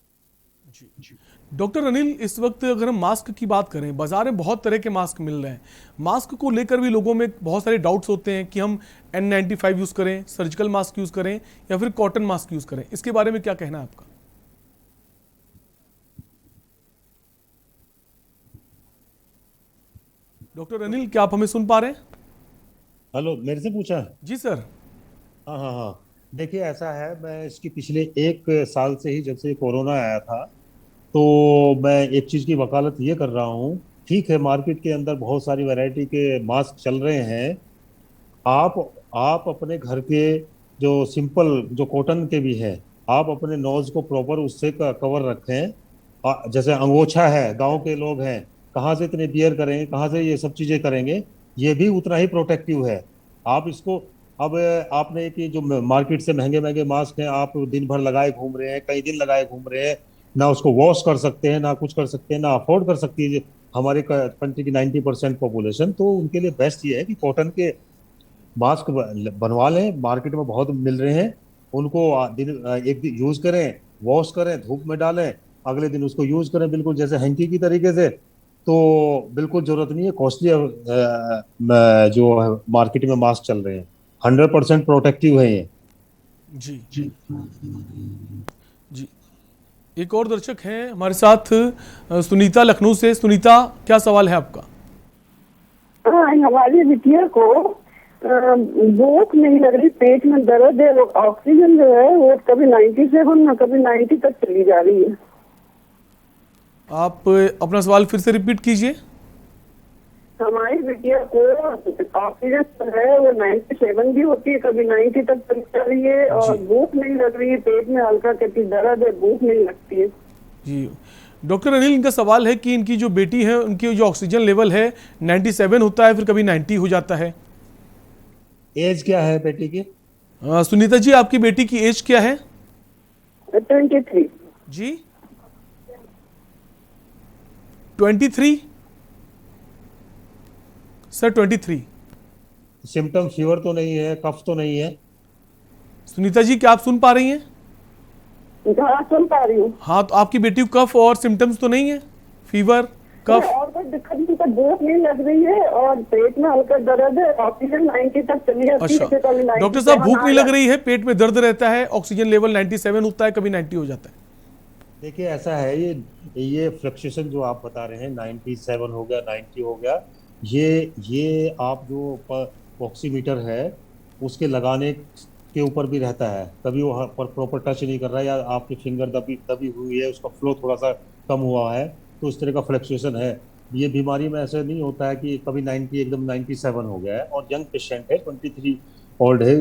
जी। डॉक्टर अनिल, इस वक्त अगर हम मास्क की बात करें, बाजार में बहुत तरह के मास्क मिल रहे हैं। मास्क को लेकर भी लोगों में बहुत सारे डाउट्स होते हैं कि हम N95 यूज करें, सर्जिकल मास्क यूज करें या फिर कॉटन मास्क यूज करें। इसके बारे में क्या कहना है आपका? डॉक्टर अनिल, क्या आप हमें सुन पा रहे हैं? हेलो, मेरे से पूछा है? जी सर। हाँ हाँ हाँ, देखिए ऐसा है, मैं इसकी पिछले 1 साल से ही, जब से कोरोना आया था, तो मैं एक चीज़ की वकालत ये कर रहा हूँ। ठीक है, मार्केट के अंदर बहुत सारी वैरायटी के मास्क चल रहे हैं। आप अपने घर के जो सिंपल जो कॉटन के भी है, आप अपने नोज को प्रॉपर उससे कवर रखें। जैसे अंगोछा है, गांव के लोग हैं, कहाँ से इतने बियर करेंगे, कहाँ से ये सब चीजें करेंगे? ये भी उतना ही प्रोटेक्टिव है। आप इसको, अब आपने कि जो मार्केट से महंगे महंगे मास्क हैं, आप दिन भर लगाए घूम रहे हैं, कई दिन लगाए घूम रहे हैं, ना उसको वॉश कर सकते हैं, ना कुछ कर सकते हैं, ना अफोर्ड कर सकती है हमारे कंट्री की 90% पॉपुलेशन। तो उनके लिए बेस्ट ये है कि कॉटन के मास्क बनवा लें, मार्केट में बहुत मिल रहे हैं। उनको एक दिन यूज करें, वॉश करें, धूप में डालें, अगले दिन उसको यूज करें, बिल्कुल जैसे हैंकी की तरीके से। तो बिल्कुल जरूरत नहीं है कॉस्टली जो मार्केट में मास्क चल रहे हैं। 100% प्रोटेक्टिव है ये। जी जी जी। एक और दर्शक हैं हमारे साथ, सुनीता लखनऊ से। सुनीता, क्या सवाल है आपका? हमारी बिटिया को भूख नहीं लग रही, पेट में दर्द है, वो ऑक्सीजन जो है वो कभी 97 ना कभी 90 तक चली जा रही है। आप अपना सवाल फिर से रिपीट कीजिए। हमारी बिटिया को ऑक्सीजन जो है वो 97 भी होती है, कभी 90 तक चली जा रही है, और भूख नहीं लग रही है, पेट में हल्का कभी दर्द है, भूख नहीं लगती है। जी डॉक्टर अनिल, इनका सवाल है कि इनकी जो बेटी है उनकी जो ऑक्सीजन लेवल है 97 होता है, फिर कभी 90 हो जाता है। एज क्या है बेटी की? सुनीता जी, आपकी बेटी की एज क्या है? 23 जी 23 सर, 23। सिम्टम फीवर तो नहीं है, कफ तो नहीं है? सुनीता जी, क्या आप सुन पा रही हैं? हाँ, सुन पा रही हूँ। हाँ, तो आपकी बेटी को कफ और सिम्टम्स तो नहीं है, फीवर कफ? और कोई दिक्कत नहीं, तो भूख नहीं लग रही है और पेट में हल्का दर्द है, ऑक्सीजन 90 तक चली जाती है। अच्छा डॉक्टर साहब, भूख नहीं लग रही है, पेट में दर्द रहता है, ऑक्सीजन लेवल 97 होता है, कभी 90 हो जाता है। देखिए ऐसा है, ये फ्लक्चुएशन जो आप बता रहे हैं, 97 हो गया, 90 हो गया, ये आप जो ऑक्सीमीटर है उसके लगाने के ऊपर भी रहता है। कभी वो प्रॉपर टच नहीं कर रहा है, या आपकी फिंगर दबी हुई है, उसका फ्लो थोड़ा सा कम हुआ है, तो इस तरह का फ्लक्चुएशन है। ये बीमारी में ऐसा नहीं होता है कि कभी 90 एकदम 97 हो गया है। और यंग पेशेंट है, 23 ओल्ड है,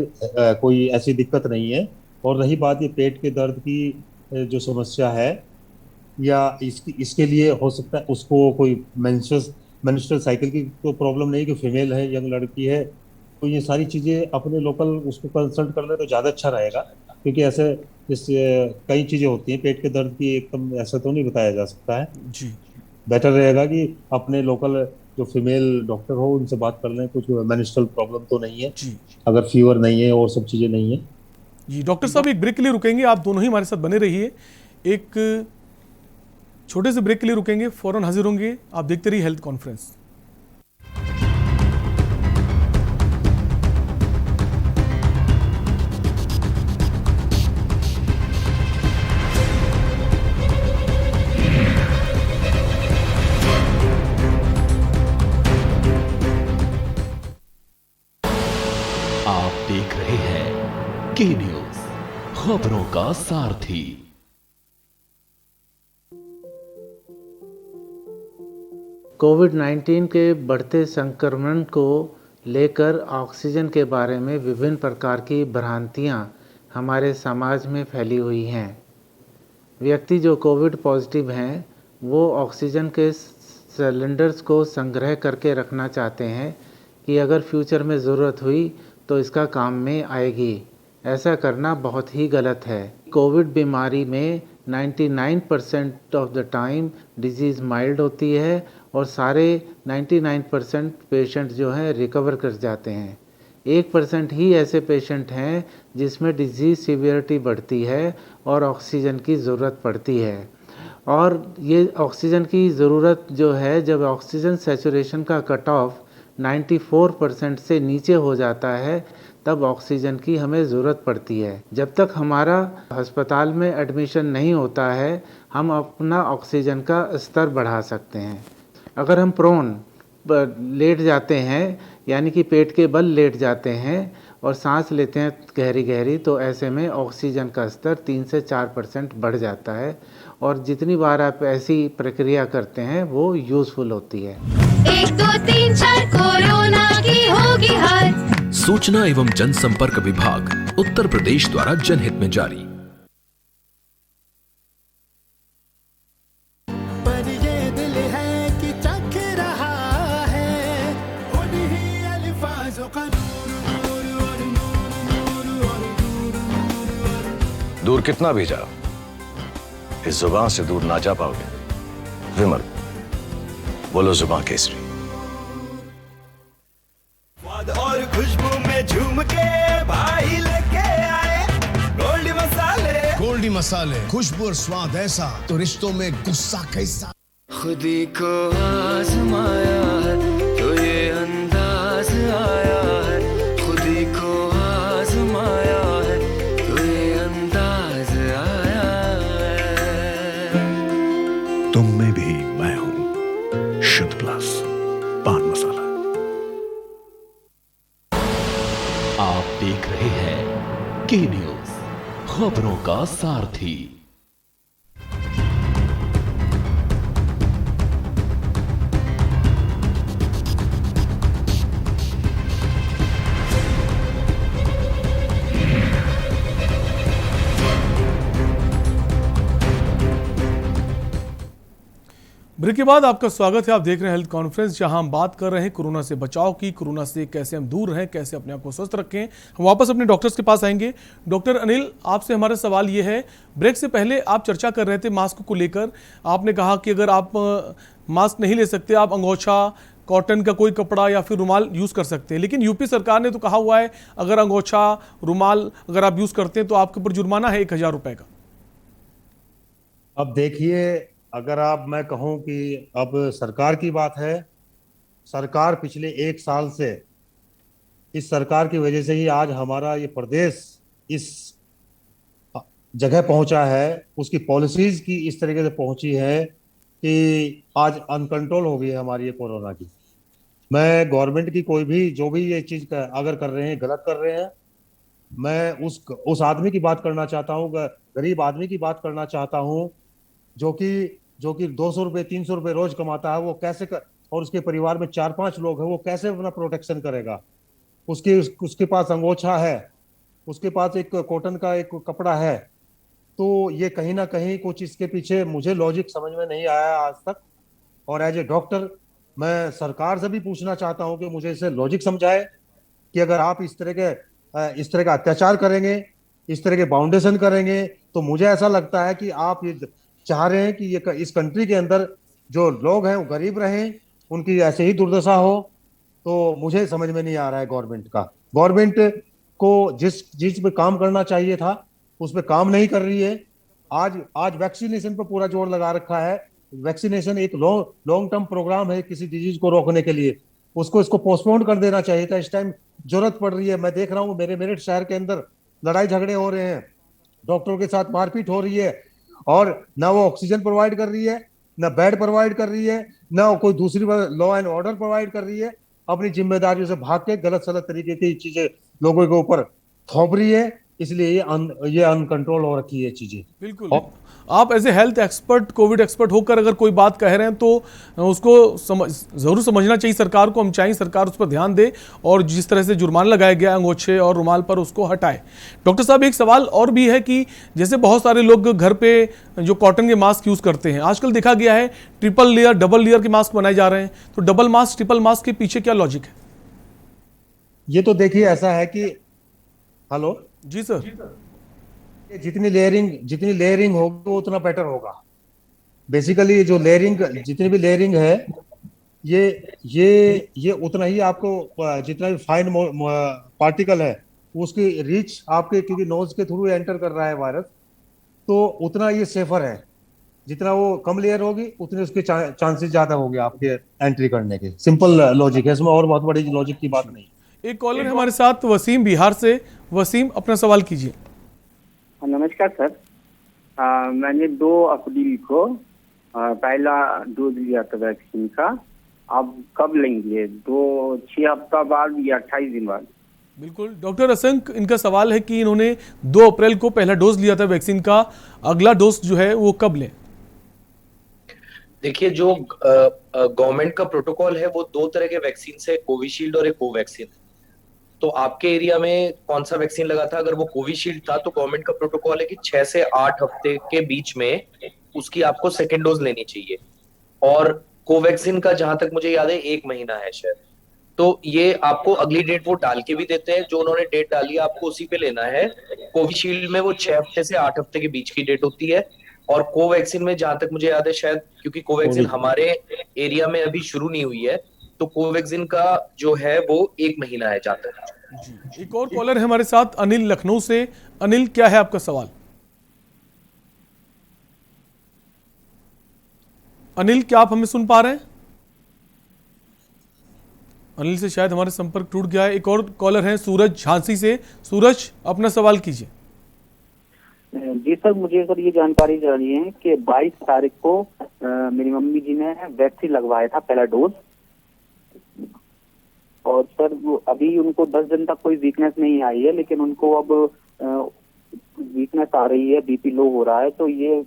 कोई ऐसी दिक्कत नहीं है। और रही बात ये पेट के दर्द की जो समस्या है, या इसके लिए हो सकता है उसको कोई मेंस्ट्रुअल साइकिल की तो प्रॉब्लम नहीं, कि फीमेल है, यंग लड़की है, तो ये सारी चीज़ें अपने लोकल उसको कंसल्ट कर ले तो ज़्यादा अच्छा रहेगा। क्योंकि ऐसे कई चीज़ें होती हैं पेट के दर्द की, एकदम ऐसा तो नहीं बताया जा सकता है। जी बेटर रहेगा कि अपने लोकल जो फीमेल डॉक्टर हो उनसे बात कर लें, कुछ मेंस्ट्रुअल प्रॉब्लम तो नहीं है, जी अगर फीवर नहीं है और सब चीज़ें नहीं है। जी डॉक्टर साहब, एक ब्रेक के लिए रुकेंगे, आप दोनों ही हमारे साथ बने रहिए। एक छोटे से ब्रेक के लिए रुकेंगे, फौरन हाजिर होंगे। आप देखते रहिए हेल्थ कॉन्फ्रेंस। आप देख रहे हैं के न्यूज, खबरों का सारथी। कोविड-19 के बढ़ते संक्रमण को लेकर ऑक्सीजन के बारे में विभिन्न प्रकार की भ्रांतियां हमारे समाज में फैली हुई हैं। व्यक्ति जो कोविड पॉजिटिव हैं वो ऑक्सीजन के सिलेंडर्स को संग्रह करके रखना चाहते हैं कि अगर फ्यूचर में ज़रूरत हुई तो इसका काम में आएगी। ऐसा करना बहुत ही गलत है। कोविड बीमारी में 99% of the time disease mild होती है और सारे 99% पेशेंट जो हैं रिकवर कर जाते हैं। 1% ही ऐसे पेशेंट हैं जिसमें डिजीज़ सीवियरिटी बढ़ती है और ऑक्सीजन की ज़रूरत पड़ती है। और ये ऑक्सीजन की ज़रूरत जो है, जब ऑक्सीजन सैचुरेशन का कट ऑफ 94% से नीचे हो जाता है तब ऑक्सीजन की हमें ज़रूरत पड़ती है। जब तक हमारा अस्पताल में एडमिशन नहीं होता है हम अपना ऑक्सीजन का स्तर बढ़ा सकते हैं। अगर हम प्रोन लेट जाते हैं, यानी कि पेट के बल लेट जाते हैं और सांस लेते हैं गहरी गहरी, तो ऐसे में ऑक्सीजन का स्तर 3 से 4% बढ़ जाता है। और जितनी बार आप ऐसी प्रक्रिया करते हैं वो यूज़फुल होती है। 1 2 3 4 कोरोना की होगी हार। सूचना एवं जनसंपर्क विभाग, उत्तर प्रदेश द्वारा जनहित में जारी। पर ये दिल है कि चख रहा है उन्हीं अल्फाजों का दूर कितना भेजा? इस जुबान से दूर ना जा पाओगे। विमल, बोलो जुबान केसरी। स्वाद और खुशबू में झूम के भाई लेके आए गोल्डी मसाले। गोल्डी मसाले, खुशबू और स्वाद ऐसा तो रिश्तों में गुस्सा कैसा। खुदी को आजमाया है तो ये अंदाज आया है, खुदी को आजमाया है तो ये अंदाज आया है। तुम में भी मैं हूं, शुद्ध प्लस पान मसाला। आप देख रहे हैं के न्यूज, खबरों का सारथी। ब्रेक के बाद आपका स्वागत है। आप देख रहे हैं हेल्थ कॉन्फ्रेंस, जहां हम बात कर रहे हैं कोरोना से बचाव की, कोरोना से कैसे हम दूर रहें, कैसे अपने आप को स्वस्थ रखें। हम वापस अपने डॉक्टर्स के पास आएंगे। डॉक्टर अनिल, आपसे हमारा सवाल ये है, ब्रेक से पहले आप चर्चा कर रहे थे मास्क को लेकर। आपने कहा कि अगर आप मास्क नहीं ले सकते, आप अंगोछा, कॉटन का कोई कपड़ा या फिर रुमाल यूज़ कर सकते हैं, लेकिन यूपी सरकार ने तो कहा हुआ है अगर अंगोछा, रुमाल अगर आप यूज़ करते हैं तो आपके ऊपर जुर्माना है 1000 रुपये का। अब देखिए, अगर आप मैं कहूं कि अब सरकार की बात है, सरकार पिछले 1 साल से, इस सरकार की वजह से ही आज हमारा ये प्रदेश इस जगह पहुंचा है, उसकी पॉलिसीज की इस तरीके से पहुंची है कि आज अनकंट्रोल हो गई है हमारी ये कोरोना की। मैं गवर्नमेंट की कोई भी जो भी ये चीज अगर कर रहे हैं, गलत कर रहे हैं, मैं उस आदमी की बात करना चाहता हूँ, गरीब आदमी की बात करना चाहता हूँ, जो कि 200 रुपये 300 रुपये रोज कमाता है, वो कैसे और उसके परिवार में 4-5 लोग हैं, वो कैसे अपना प्रोटेक्शन करेगा। उसके पास अंगोछा है, उसके पास एक कॉटन का एक कपड़ा है, तो ये कहीं ना कहीं कुछ इसके पीछे मुझे लॉजिक समझ में नहीं आया आज तक। और एज ए डॉक्टर मैं सरकार से भी पूछना चाहता हूँ कि मुझे इसे लॉजिक समझाए कि अगर आप इस तरह का अत्याचार करेंगे, इस तरह के बाउंडेशन करेंगे, तो मुझे ऐसा लगता है कि आप ये चाह रहे हैं कि ये इस कंट्री के अंदर जो लोग हैं वो गरीब रहें, उनकी ऐसे ही दुर्दशा हो। तो मुझे समझ में नहीं आ रहा है गवर्नमेंट को जिस चीज पे काम करना चाहिए था उस पे काम नहीं कर रही है। आज वैक्सीनेशन पे पूरा जोर लगा रखा है। वैक्सीनेशन एक लॉन्ग टर्म प्रोग्राम है किसी डिजीज को रोकने के लिए, इसको पोस्टपोन कर देना चाहिए था। इस टाइम जरूरत पड़ रही है। मैं देख रहा हूँ मेरे मेरठ शहर के अंदर लड़ाई झगड़े हो रहे हैं, डॉक्टरों के साथ मारपीट हो रही है, और ना वो ऑक्सीजन प्रोवाइड कर रही है, ना बेड प्रोवाइड कर रही है, ना कोई दूसरी लॉ एंड ऑर्डर प्रोवाइड कर रही है। अपनी जिम्मेदारियों से भाग के गलत सलत तरीके की चीजें लोगों के ऊपर थोप रही है, इसलिए ये अनकंट्रोल हो रखी है चीजें। बिल्कुल। आप as a health expert, covid expert होकर अगर कोई बात कह रहे हैं तो उसको जरूर समझना चाहिए सरकार को। हम चाहें सरकार उस पर ध्यान दे और जिस तरह से जुर्माना लगाया गया अंगोछे और रुमाल पर, उसको हटाए। डॉक्टर साहब, एक सवाल और भी है कि जैसे बहुत सारे लोग घर पे जो कॉटन के मास्क यूज करते हैं, आजकल देखा गया है ट्रिपल लेयर, डबल लेयर के मास्क बनाए जा रहे हैं, तो डबल मास्क, ट्रिपल मास्क के पीछे क्या लॉजिक है? ये तो देखिए ऐसा है कि हेलो जी सर, जितनी लेयरिंग होगी वो उतना बेटर होगा। बेसिकली जो जितनी भी लेयरिंग है, ये उतना ही आपको, जितना भी फाइन पार्टिकल है उसकी रीच आपके, क्योंकि नोज के थ्रू एंटर कर रहा है वायरस, तो उतना ये सेफर है। जितना वो कम लेयर होगी उतने उसके चांसेस ज्यादा होंगे आपके एंट्री करने के। सिंपल लॉजिक है इसमें, और बहुत बड़ी लॉजिक की बात नहीं। एक कॉलर है हमारे साथ, वसीम बिहार से। वसीम, अपना सवाल कीजिए। नमस्कार सर, मैंने 2 अप्रैल को पहला डोज लिया था वैक्सीन का। अब कब लेंगे? 6 हफ्ता बाद या 28 दिन बाद? बिल्कुल डॉक्टर असंक, इनका सवाल है कि इन्होंने 2 अप्रैल को पहला डोज लिया था वैक्सीन का, अगला डोज जो है वो कब लें? देखिए, जो गवर्नमेंट का प्रोटोकॉल है वो 2 तरह के वैक्सीन है, कोविशील्ड और एक कोवैक्सीन। तो आपके एरिया में कौन सा वैक्सीन लगा था? अगर वो कोविशील्ड था तो गवर्नमेंट का प्रोटोकॉल है कि 6 से 8 हफ्ते के बीच में उसकी आपको सेकेंड डोज लेनी चाहिए। और कोवैक्सीन का जहां तक मुझे याद है 1 महीना है शायद। तो ये आपको अगली डेट वो डाल के भी देते हैं, जो उन्होंने डेट डाली है आपको उसी पे लेना है। कोविशील्ड में वो 6 हफ्ते से 8 हफ्ते के बीच की डेट होती है, और कोवैक्सीन में जहां तक मुझे याद है, शायद क्योंकि कोवैक्सीन हमारे एरिया में अभी शुरू नहीं हुई है, तो कोवैक्सीन का जो है वो 1 महीना है जहां तक। जी, एक और कॉलर है हमारे साथ, अनिल लखनऊ से। अनिल, क्या है आपका सवाल? अनिल, क्या आप हमें सुन पा रहे हैं? अनिल से शायद हमारे संपर्क टूट गया है। एक और कॉलर है सूरज झांसी से। सूरज, अपना सवाल कीजिए। जी सर, मुझे सर ये जानकारी चाहिए है कि 22 तारीख को मेरी मम्मी जी ने वैक्सीन लगवाया था, पहला डोज। और सर वो अभी उनको 10 दिन तक कोई वीकनेस नहीं आई है, लेकिन उनको अब वीकनेस आ रही है, बीपी लो हो रहा है। तो ये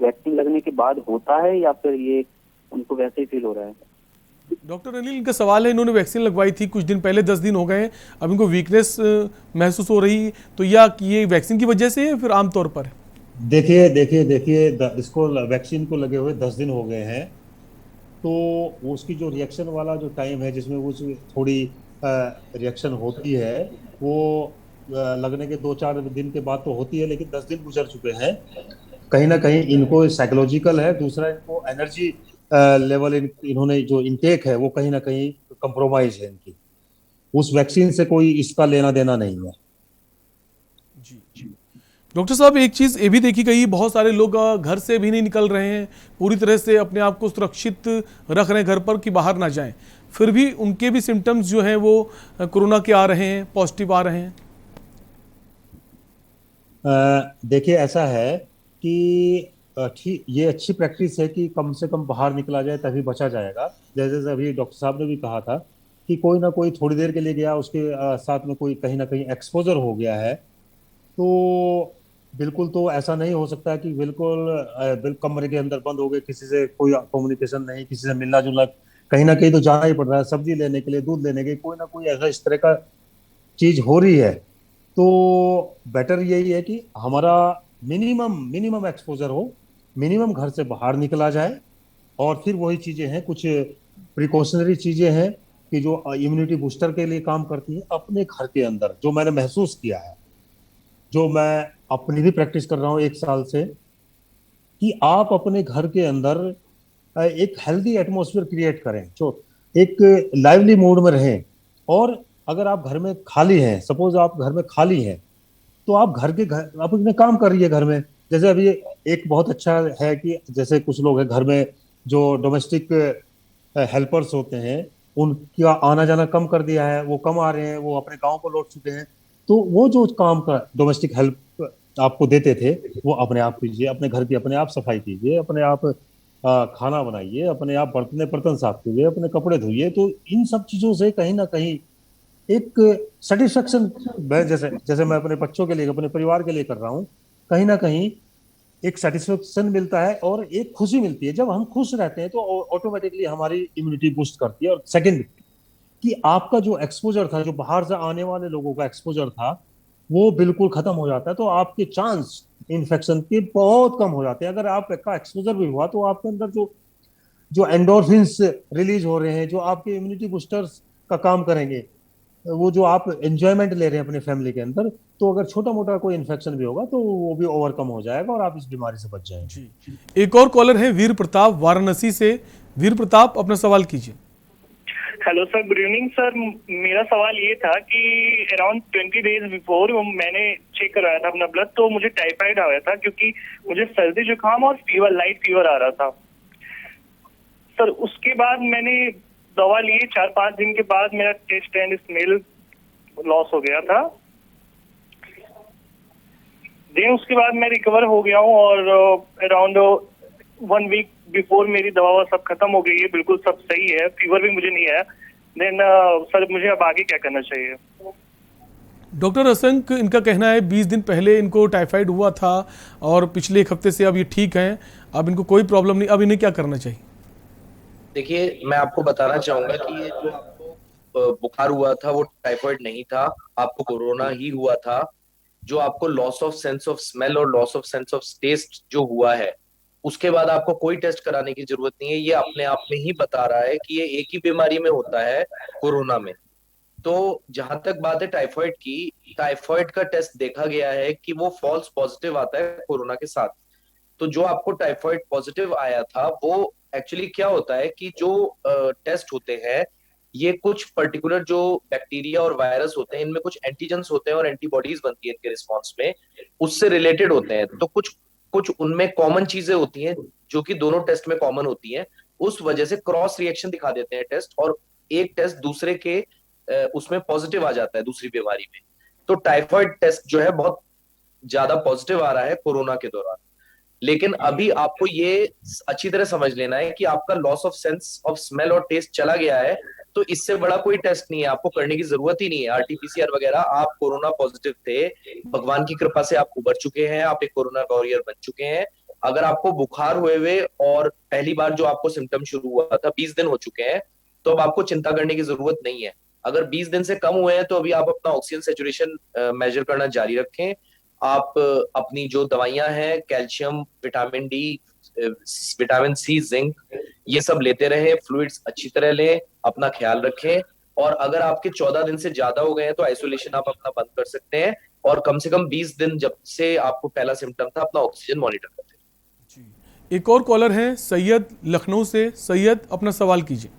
वैक्सीन लगने के बाद होता है या फिर ये उनको वैसे ही फील हो रहा है? डॉक्टर अनिल, इनका सवाल है, इन्होंने वैक्सीन लगवाई थी कुछ दिन पहले, 10 दिन हो गए, अब इनको वीकनेस महसूस हो रही, तो या ये वैक्सीन की वजह से है फिर आमतौर पर? देखिए इसको वैक्सीन को लगे हुए 10 दिन हो गए हैं, तो उसकी जो रिएक्शन वाला जो टाइम है जिसमें वो थोड़ी रिएक्शन होती है, वो लगने के 2-4 दिन के बाद तो होती है, लेकिन 10 दिन गुजर चुके हैं। कहीं ना कहीं इनको साइकोलॉजिकल है, दूसरा इनको एनर्जी लेवल इन्होंने जो इनटेक है वो कहीं ना कहीं कंप्रोमाइज है इनकी, उस वैक्सीन से कोई इसका लेना देना नहीं है। जी डॉक्टर साहब, एक चीज ये भी देखी गई, बहुत सारे लोग घर से भी नहीं निकल रहे हैं, पूरी तरह से अपने आप को सुरक्षित रख रहे हैं घर पर कि बाहर ना जाएं, फिर भी उनके भी सिम्टम्स जो हैं वो कोरोना के आ रहे हैं, पॉजिटिव आ रहे हैं। देखिए ऐसा है कि ठीक, ये अच्छी प्रैक्टिस है कि कम से कम बाहर निकला जाए, तभी बचा जाएगा। जैसे अभी डॉक्टर साहब ने भी कहा था कि कोई ना कोई थोड़ी देर के लिए गया, उसके साथ में कोई कहीं ना कहीं एक्सपोजर हो गया है, तो बिल्कुल तो ऐसा नहीं हो सकता कि बिल्कुल कमरे के अंदर बंद हो गए, किसी से कोई कम्युनिकेशन नहीं, किसी से मिलना जुलना, कहीं ना कहीं तो जाना ही पड़ रहा है, सब्जी लेने के लिए, दूध लेने के लिए, कोई ना कोई ऐसा इस तरह का चीज हो रही है। तो बेटर यही है कि हमारा मिनिमम एक्सपोजर हो, मिनिमम घर से बाहर निकला जाए, और फिर वही चीजें हैं, कुछ प्रिकॉशनरी चीजें हैं कि जो इम्यूनिटी बूस्टर के लिए काम करती है अपने घर के अंदर, जो मैंने महसूस किया है, जो मैं अपनी भी प्रैक्टिस कर रहा हूँ 1 साल से, कि आप अपने घर के अंदर एक हेल्दी एटमॉस्फेयर क्रिएट करें, जो एक लाइवली मूड में रहें। और अगर आप घर में खाली हैं, सपोज आप घर में खाली हैं, तो आप आप अपने काम कर रही है घर में। जैसे अभी एक बहुत अच्छा है कि जैसे कुछ लोग हैं घर में जो डोमेस्टिक हेल्पर्स होते हैं, उनका आना जाना कम कर दिया है, वो कम आ रहे हैं, वो अपने गांव को लौट चुके हैं। तो वो जो काम का डोमेस्टिक हेल्प आपको देते थे, वो अपने आप कीजिए, अपने घर की अपने आप सफाई कीजिए, अपने आप खाना बनाइए, अपने आप बर्तन साफ कीजिए, अपने कपड़े धोइए। तो इन सब चीजों से कहीं ना कहीं एक सेटिस्फेक्शन, जैसे मैं अपने बच्चों के लिए, अपने परिवार के लिए कर रहा हूँ, कहीं ना कहीं एक सेटिस्फेक्शन मिलता है और एक खुशी मिलती है। जब हम खुश रहते हैं तो ऑटोमेटिकली हमारी इम्यूनिटी बूस्ट करती है। और सेकंड, कि आपका जो एक्सपोजर था, जो बाहर से आने वाले लोगों का एक्सपोजर था, वो बिल्कुल खत्म हो जाता है, तो आपके चांस इन्फेक्शन के बहुत कम हो जाते हैं। अगर आपका एक्सपोजर भी हुआ तो आपके अंदर जो एंडोर्फिन्स रिलीज हो रहे हैं, जो आपके इम्यूनिटी बूस्टर्स का काम करेंगे, वो जो आप एंजॉयमेंट ले रहे हैं अपने फैमिली के अंदर, तो अगर छोटा मोटा कोई इन्फेक्शन भी होगा तो वो भी ओवरकम हो जाएगा और आप इस बीमारी से बच जाएंगे। एक और कॉलर है वीर प्रताप वाराणसी से। वीर प्रताप, अपना सवाल कीजिए। Hello sir, good evening sir. मेरा सवाल ये था कि अराउंड 20 डेज बिफोर मैंने चेक कराया था अपना ब्लड, तो मुझे टाइफाइड आया था, क्योंकि मुझे सर्दी जुकाम और फीवर, लाइट फीवर आ रहा था सर। उसके बाद मैंने दवा ली, 4-5 दिन के बाद मेरा टेस्ट एंड स्मेल लॉस हो गया था। देन उसके बाद मैं रिकवर हो गया हूँ और अराउंड 1 वीक बिफोर मेरी दवा सब खत्म हो गई है, बिल्कुल सब सही है, फीवर भी मुझे नहीं आया। देन सर मुझे अब आगे क्या करना चाहिए? डॉक्टर असंक, इनका कहना है 20 दिन पहले इनको टाइफाइड हुआ था और पिछले 1 हफ्ते से अब ये ठीक हैं, अब इनको कोई प्रॉब्लम नहीं, अब इन्हें क्या करना चाहिए? देखिए, मैं आपको बताना चाहूंगा कि ये जो आपको बुखार हुआ था वो टाइफाइड नहीं था, आपको कोरोना ही हुआ था। जो आपको loss of sense of smell और loss of sense of taste जो हुआ है, उसके बाद आपको कोई टेस्ट कराने की जरूरत नहीं है। ये अपने आप में ही बता रहा है कि ये एक ही बीमारी में होता है, कोरोना में। तो जहां तक बात है टाइफाइड की, टाइफाइड का टेस्ट देखा गया है कि वो फॉल्स पॉजिटिव आता है कोरोना के साथ। तो जो आपको टाइफाइड पॉजिटिव आया था वो एक्चुअली क्या होता है कि जो टेस्ट होते हैं ये कुछ पर्टिकुलर जो बैक्टीरिया और वायरस होते हैं इनमें कुछ एंटीजेंस होते हैं और एंटीबॉडीज बनती है इनके रिस्पॉन्स में, उससे रिलेटेड होते हैं। तो कुछ कुछ उनमें कॉमन चीजें होती हैं जो कि दोनों टेस्ट में कॉमन होती हैं, उस वजह से क्रॉस रिएक्शन दिखा देते हैं टेस्ट, और एक टेस्ट दूसरे के उसमें पॉजिटिव आ जाता है दूसरी बीमारी में। तो टाइफाइड टेस्ट जो है बहुत ज्यादा पॉजिटिव आ रहा है कोरोना के दौरान। लेकिन अभी आपको ये अच्छी तरह समझ लेना है कि आपका loss of sense of smell और टेस्ट चला गया है, तो इससे बड़ा कोई टेस्ट नहीं है, आपको करने की जरूरत ही नहीं है आरटीपीसीआर वगैरह। आप कोरोना पॉजिटिव थे, भगवान की कृपा से आप उबर चुके हैं, आप एक कोरोना वॉरियर बन चुके हैं। अगर आपको बुखार हुए और पहली बार जो आपको सिम्टम शुरू हुआ था 20 दिन हो चुके हैं, तो अब आपको चिंता करने की जरूरत नहीं है। अगर 20 दिन से कम हुए हैं तो अभी आप अपना ऑक्सीजन सेचुरेशन मेजर करना जारी रखें। आप अपनी जो दवाइयां हैं calcium, vitamin D, vitamin C, zinc, ये सब लेते रहे, फ्लूइड्स अच्छी तरह लें, अपना ख्याल रखें। और अगर आपके 14 दिन से ज्यादा हो गए हैं तो आइसोलेशन आप अपना बंद कर सकते हैं, और कम से कम 20 दिन जब से आपको पहला सिम्टम था अपना ऑक्सीजन मॉनिटर करते हैं। एक और कॉलर है सैयद लखनऊ से। सैयद अपना सवाल कीजिए।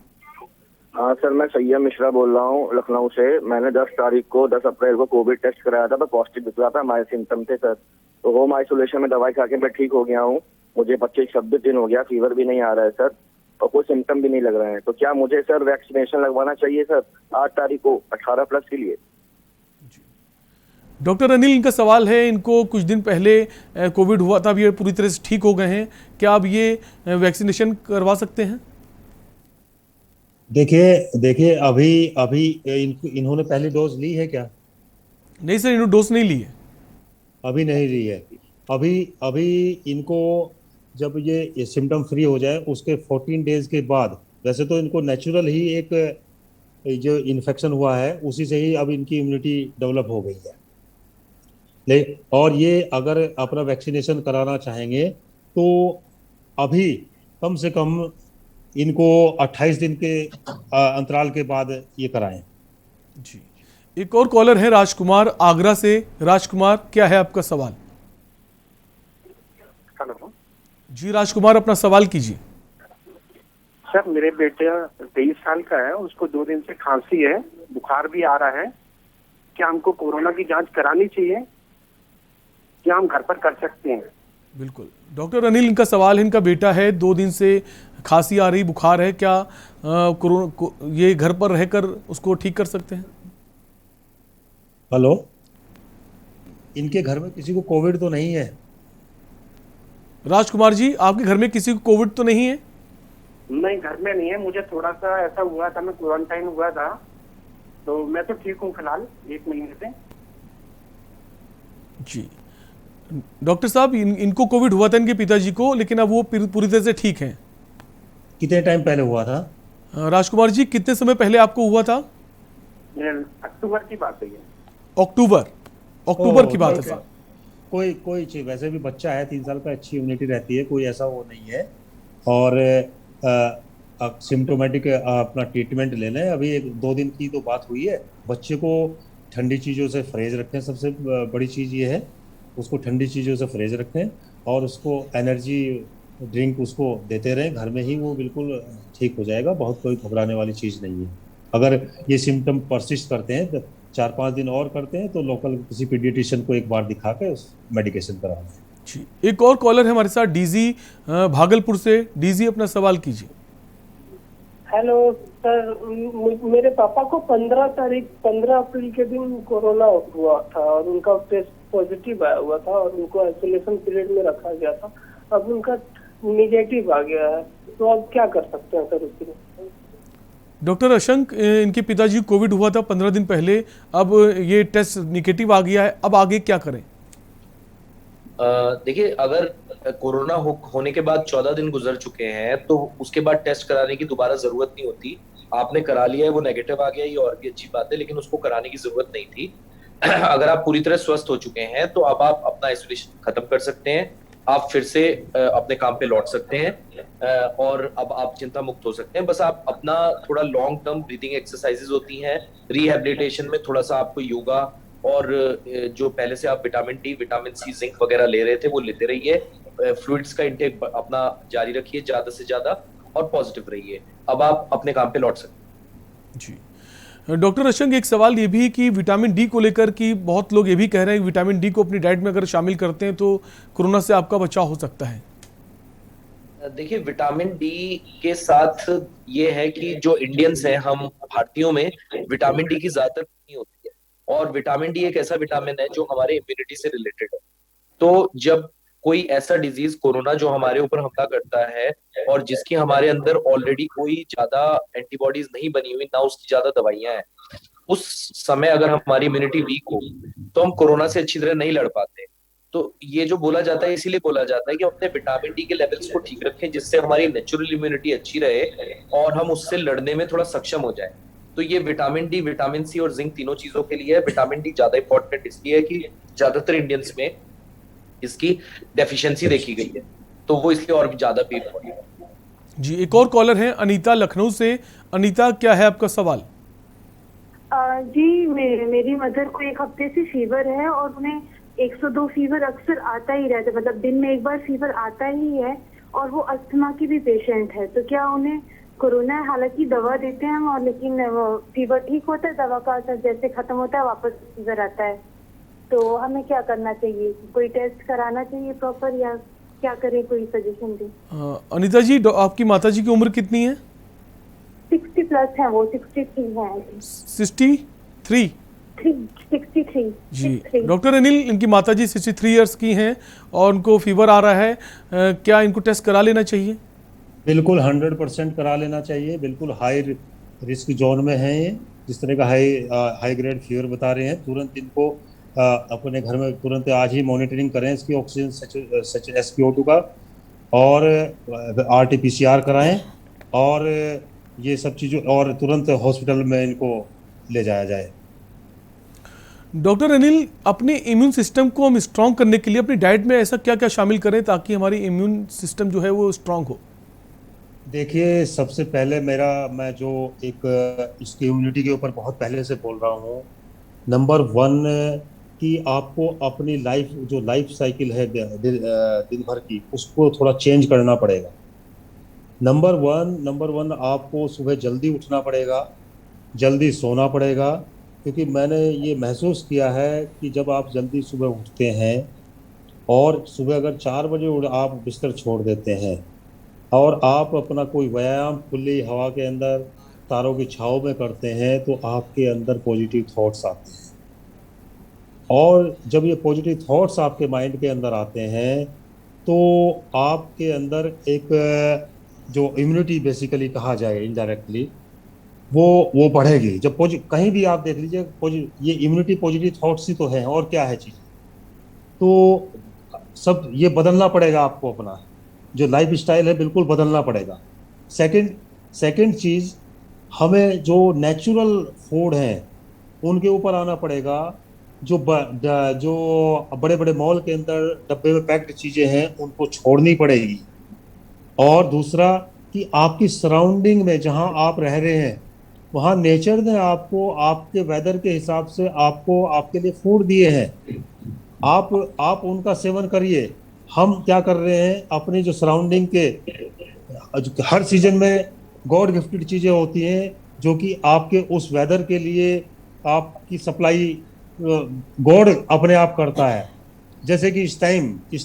हाँ सर, मैं सैयद मिश्रा बोल रहा हूँ लखनऊ से। मैंने 10 अप्रैल को कोविड टेस्ट कराया था, मैं पॉजिटिव निकला था, हमारे सिम्टम थे सर। तो होम आइसोलेशन में दवाई खा के मैं ठीक हो गया हूँ। मुझे 25-26 दिन हो गया, फीवर भी नहीं आ रहा है सर, और कोई सिम्टम भी नहीं लग रहे हैं। तो क्या मुझे सर वैक्सीनेशन लगवाना चाहिए सर 8 तारीख को 18+ के लिए? डॉक्टर अनिल, इनका सवाल है, इनको कुछ दिन पहले कोविड हुआ था, अब ये पूरी तरह से ठीक हो गए हैं, क्या अब ये वैक्सीनेशन करवा सकते हैं? देखिए अभी इन्होंने पहली डोज ली है क्या? नहीं सर, इन्होंने डोज नहीं ली है। अभी नहीं ली है। अभी इनको जब ये सिम्टम फ्री हो जाए उसके 14 डेज के बाद, वैसे तो इनको नेचुरल ही एक जो इन्फेक्शन हुआ है उसी से ही अब इनकी इम्यूनिटी डेवलप हो गई है। और ये अगर अपना वैक्सीनेशन कराना चाहेंगे तो अभी कम से कम इनको 28 दिन के अंतराल के बाद ये कराएं। जी, एक और कॉलर है राजकुमार आगरा से। राजकुमार, क्या है आपका सवाल? हेलो जी राजकुमार, अपना सवाल कीजिए। सर, मेरे बेटे 23 साल का है, उसको 2 दिन से खांसी है, बुखार भी आ रहा है। क्या हमको कोरोना की जांच करानी चाहिए? क्या हम घर पर कर सकते हैं? बिल्कुल डॉक्टर अनिल, इनका सवाल है, इनका बेटा है, 2 दिन से खांसी आ रही, बुखार है, क्या कोरोना ये घर पर रहकर उसको ठीक कर सकते हैं? हेलो, इनके घर में किसी को कोविड तो नहीं है? राजकुमार जी, आपके घर में किसी को कोविड तो नहीं है? नहीं, घर में नहीं है। मुझे थोड़ा सा ऐसा हुआ था, मैं क्वारंटाइन हुआ था, तो मैं तो ठीक हूँ फिलहाल 1 महीने से। जी डॉक्टर साहब, इनको कोविड हुआ था, इनके पिताजी को, लेकिन अब वो पूरी तरह से ठीक हैं। कितने टाइम पहले हुआ था? राजकुमार जी, कितने समय पहले आपको हुआ था? अक्टूबर की बात है ये। अक्टूबर की बात है सर। कोई चीज, वैसे भी बच्चा है 3 साल का, अच्छी इम्यूनिटी रहती है, कोई ऐसा वो नहीं है। और सिम्टोमेटिक अपना ट्रीटमेंट ले लें। अभी 1-2 दिन की तो बात हुई है। बच्चे को ठंडी चीज़ों से परहेज रखें, सबसे बड़ी चीज़ ये है, उसको ठंडी चीज़ों से परहेज रखें और उसको एनर्जी ड्रिंक उसको देते रहें घर में ही, वो बिल्कुल ठीक हो जाएगा। बहुत कोई घबराने वाली चीज़ नहीं है। अगर ये सिम्टम परसिस्ट करते हैं तो 4-5 दिन और करते हैं तो लोकल किसी पीडियाट्रिशियन को एक बार दिखा के उस मेडिकेशन कराना है। जी, एक और कॉलर है हमारे साथ, डीजी भागलपुर से। डीजी, अपना सवाल कीजिए। हेलो सर, मेरे पापा को 15 अप्रैल के दिन कोरोना हुआ था और उनका टेस्ट पॉजिटिव आया हुआ था और उनको आइसोलेशन पीरियड में रखा गया था। अब उनका निगेटिव आ गया है, तो अब क्या कर सकते हैं सर उसके लिए? डॉक्टर अशंक, इनके पिताजी कोविड हुआ था 15 दिन पहले, अब ये टेस्ट निगेटिव आ गया है, अब आगे क्या करें? देखिए, अगर कोरोना होने के बाद 14 दिन गुजर चुके हैं तो उसके बाद टेस्ट कराने की दोबारा जरूरत नहीं होती। आपने करा लिया है, वो नेगेटिव आ गया, ये और भी अच्छी बात है, लेकिन उसको कराने की जरूरत नहीं थी। अगर आप पूरी तरह स्वस्थ हो चुके हैं तो अब आप अपना आइसोलेशन खत्म कर सकते हैं, आप फिर से अपने काम पे लौट सकते हैं और अब आप चिंता मुक्त हो सकते हैं। बस आप अपना थोड़ा लॉन्ग टर्म ब्रीदिंग एक्सरसाइजेज होती हैं, रिहेबिलिटेशन में थोड़ा सा आपको योगा और जो पहले से आप vitamin D, vitamin C, zinc वगैरह ले रहे थे वो लेते रहिए। फ्लूइड्स का इंटेक अपना जारी रखिए ज्यादा से ज्यादा और पॉजिटिव रहिए। अब आप अपने काम पे लौट सकते जी। डॉक्टर अशंक, एक सवाल ये भी है कि विटामिन डी को लेकर कि बहुत लोग ये भी कह रहे हैं कि विटामिन डी को अपनी डाइट में अगर शामिल करते हैं तो कोरोना से आपका बचाव हो सकता है। देखिए, विटामिन डी के साथ ये है कि जो इंडियंस हैं, हम भारतीयों में विटामिन डी की ज्यादातर कमी होती है और विटामिन डी एक ऐसा विटामिन है जो हमारे इम्यूनिटी से रिलेटेड है। तो जब कोई ऐसा डिजीज कोरोना जो हमारे ऊपर हमला करता है और जिसकी हमारे अंदर ऑलरेडी कोई ज्यादा एंटीबॉडीज नहीं बनी हुई, ना उसकी ज्यादा दवाइयां हैं, उस समय अगर हमारी इम्यूनिटी वीक हो तो हम कोरोना से अच्छी तरह नहीं लड़ पाते। तो ये जो बोला जाता है, इसीलिए बोला जाता है कि अपने विटामिन डी के लेवल्स को ठीक रखें जिससे हमारी नेचुरल इम्यूनिटी अच्छी रहे और हम उससे लड़ने में थोड़ा सक्षम हो जाए। तो ये विटामिन डी, विटामिन सी और जिंक तीनों चीजों के लिए है। विटामिन डी ज्यादा इंपॉर्टेंट इसलिए है कि ज्यादातर इंडियंस में इसकी डेफिशिएंसी देखी गई है, तो वो इसलिए और भी ज्यादा भी इम्पोर्टेंट है। जी, एक और कॉलर है अनीता लखनऊ से। अनीता, क्या है आपका सवाल? जी, मेरी मदर को एक हफ्ते से फीवर है और उन्हें 102 फीवर अक्सर आता ही रहता है, मतलब दिन में एक बार फीवर आता ही है और वो अस्थमा की भी पेशेंट है। तो क्या उन्हें कोरोना है? हालांकि दवा देते हैं हम, और लेकिन फीवर ठीक होता है, दवा का असर जैसे खत्म होता है वापस फीवर आता है। तो हमें क्या करना चाहिए? कोई टेस्ट कराना चाहिए प्रॉपर या क्या करें? कोई सजेशन दें। अनीता जी, आपकी माताजी की उम्र कितनी है? 60 प्लस है वो, 63 है। 63? 63 जी। डॉक्टर अनिल, इनकी माताजी 63 इयर्स की हैं और उनको फीवर आ रहा है, क्या इनको टेस्ट करा लेना चाहिए? बिल्कुल 100% करा लेना चाहिए। बिल्कुल हाई रिस्क जोन में है ये। जिस तरह का हाई ग्रेड फीवर बता रहे हैं, तुरंत इनको अपने घर में तुरंत आज ही मॉनिटरिंग करें इसकी ऑक्सीजन SpO2 का, और RT-PCR कराएं और ये सब चीज़ों, और तुरंत हॉस्पिटल में इनको ले जाया जाए। डॉक्टर अनिल, अपने इम्यून सिस्टम को हम स्ट्रॉन्ग करने के लिए अपनी डाइट में ऐसा क्या क्या शामिल करें ताकि हमारी इम्यून सिस्टम जो है वो स्ट्रॉन्ग हो? देखिए, सबसे पहले मैं जो एक इसकी इम्यूनिटी के ऊपर बहुत पहले से बोल रहा हूँ, नंबर 1 कि आपको अपनी लाइफ साइकिल है दिन भर की, उसको थोड़ा चेंज करना पड़ेगा। नंबर वन आपको सुबह जल्दी उठना पड़ेगा, जल्दी सोना पड़ेगा, क्योंकि मैंने ये महसूस किया है कि जब आप जल्दी सुबह उठते हैं और सुबह अगर 4 बजे आप बिस्तर छोड़ देते हैं और आप अपना कोई व्यायाम खुली हवा के अंदर तारों की छांव में करते हैं, तो आपके अंदर पॉजिटिव थॉट्स आते हैं। और जब ये पॉजिटिव थॉट्स आपके माइंड के अंदर आते हैं तो आपके अंदर एक जो इम्यूनिटी बेसिकली कहा जाए इनडायरेक्टली, वो बढ़ेगी। जब कहीं भी आप देख लीजिए, ये इम्यूनिटी पॉजिटिव थॉट्स ही तो है, और क्या है चीज़। तो सब ये बदलना पड़ेगा आपको, अपना जो लाइफ स्टाइल है बिल्कुल बदलना पड़ेगा। सेकंड चीज़, हमें जो नेचुरल फूड हैं उनके ऊपर आना पड़ेगा। जो बड़े बड़े मॉल के अंदर डब्बे में पैक्ड चीज़ें हैं उनको छोड़नी पड़ेगी। और दूसरा कि आपकी सराउंडिंग में जहां आप रह रहे हैं वहां नेचर ने आपको आपके वेदर के हिसाब से आपको आपके लिए फूड दिए हैं, आप उनका सेवन करिए। हम क्या कर रहे हैं, अपनी जो सराउंडिंग के हर सीजन में गॉड गिफ्टेड चीज़ें होती हैं जो कि आपके उस वेदर के लिए आपकी सप्लाई गॉड अपने आप करता है। जैसे कि इस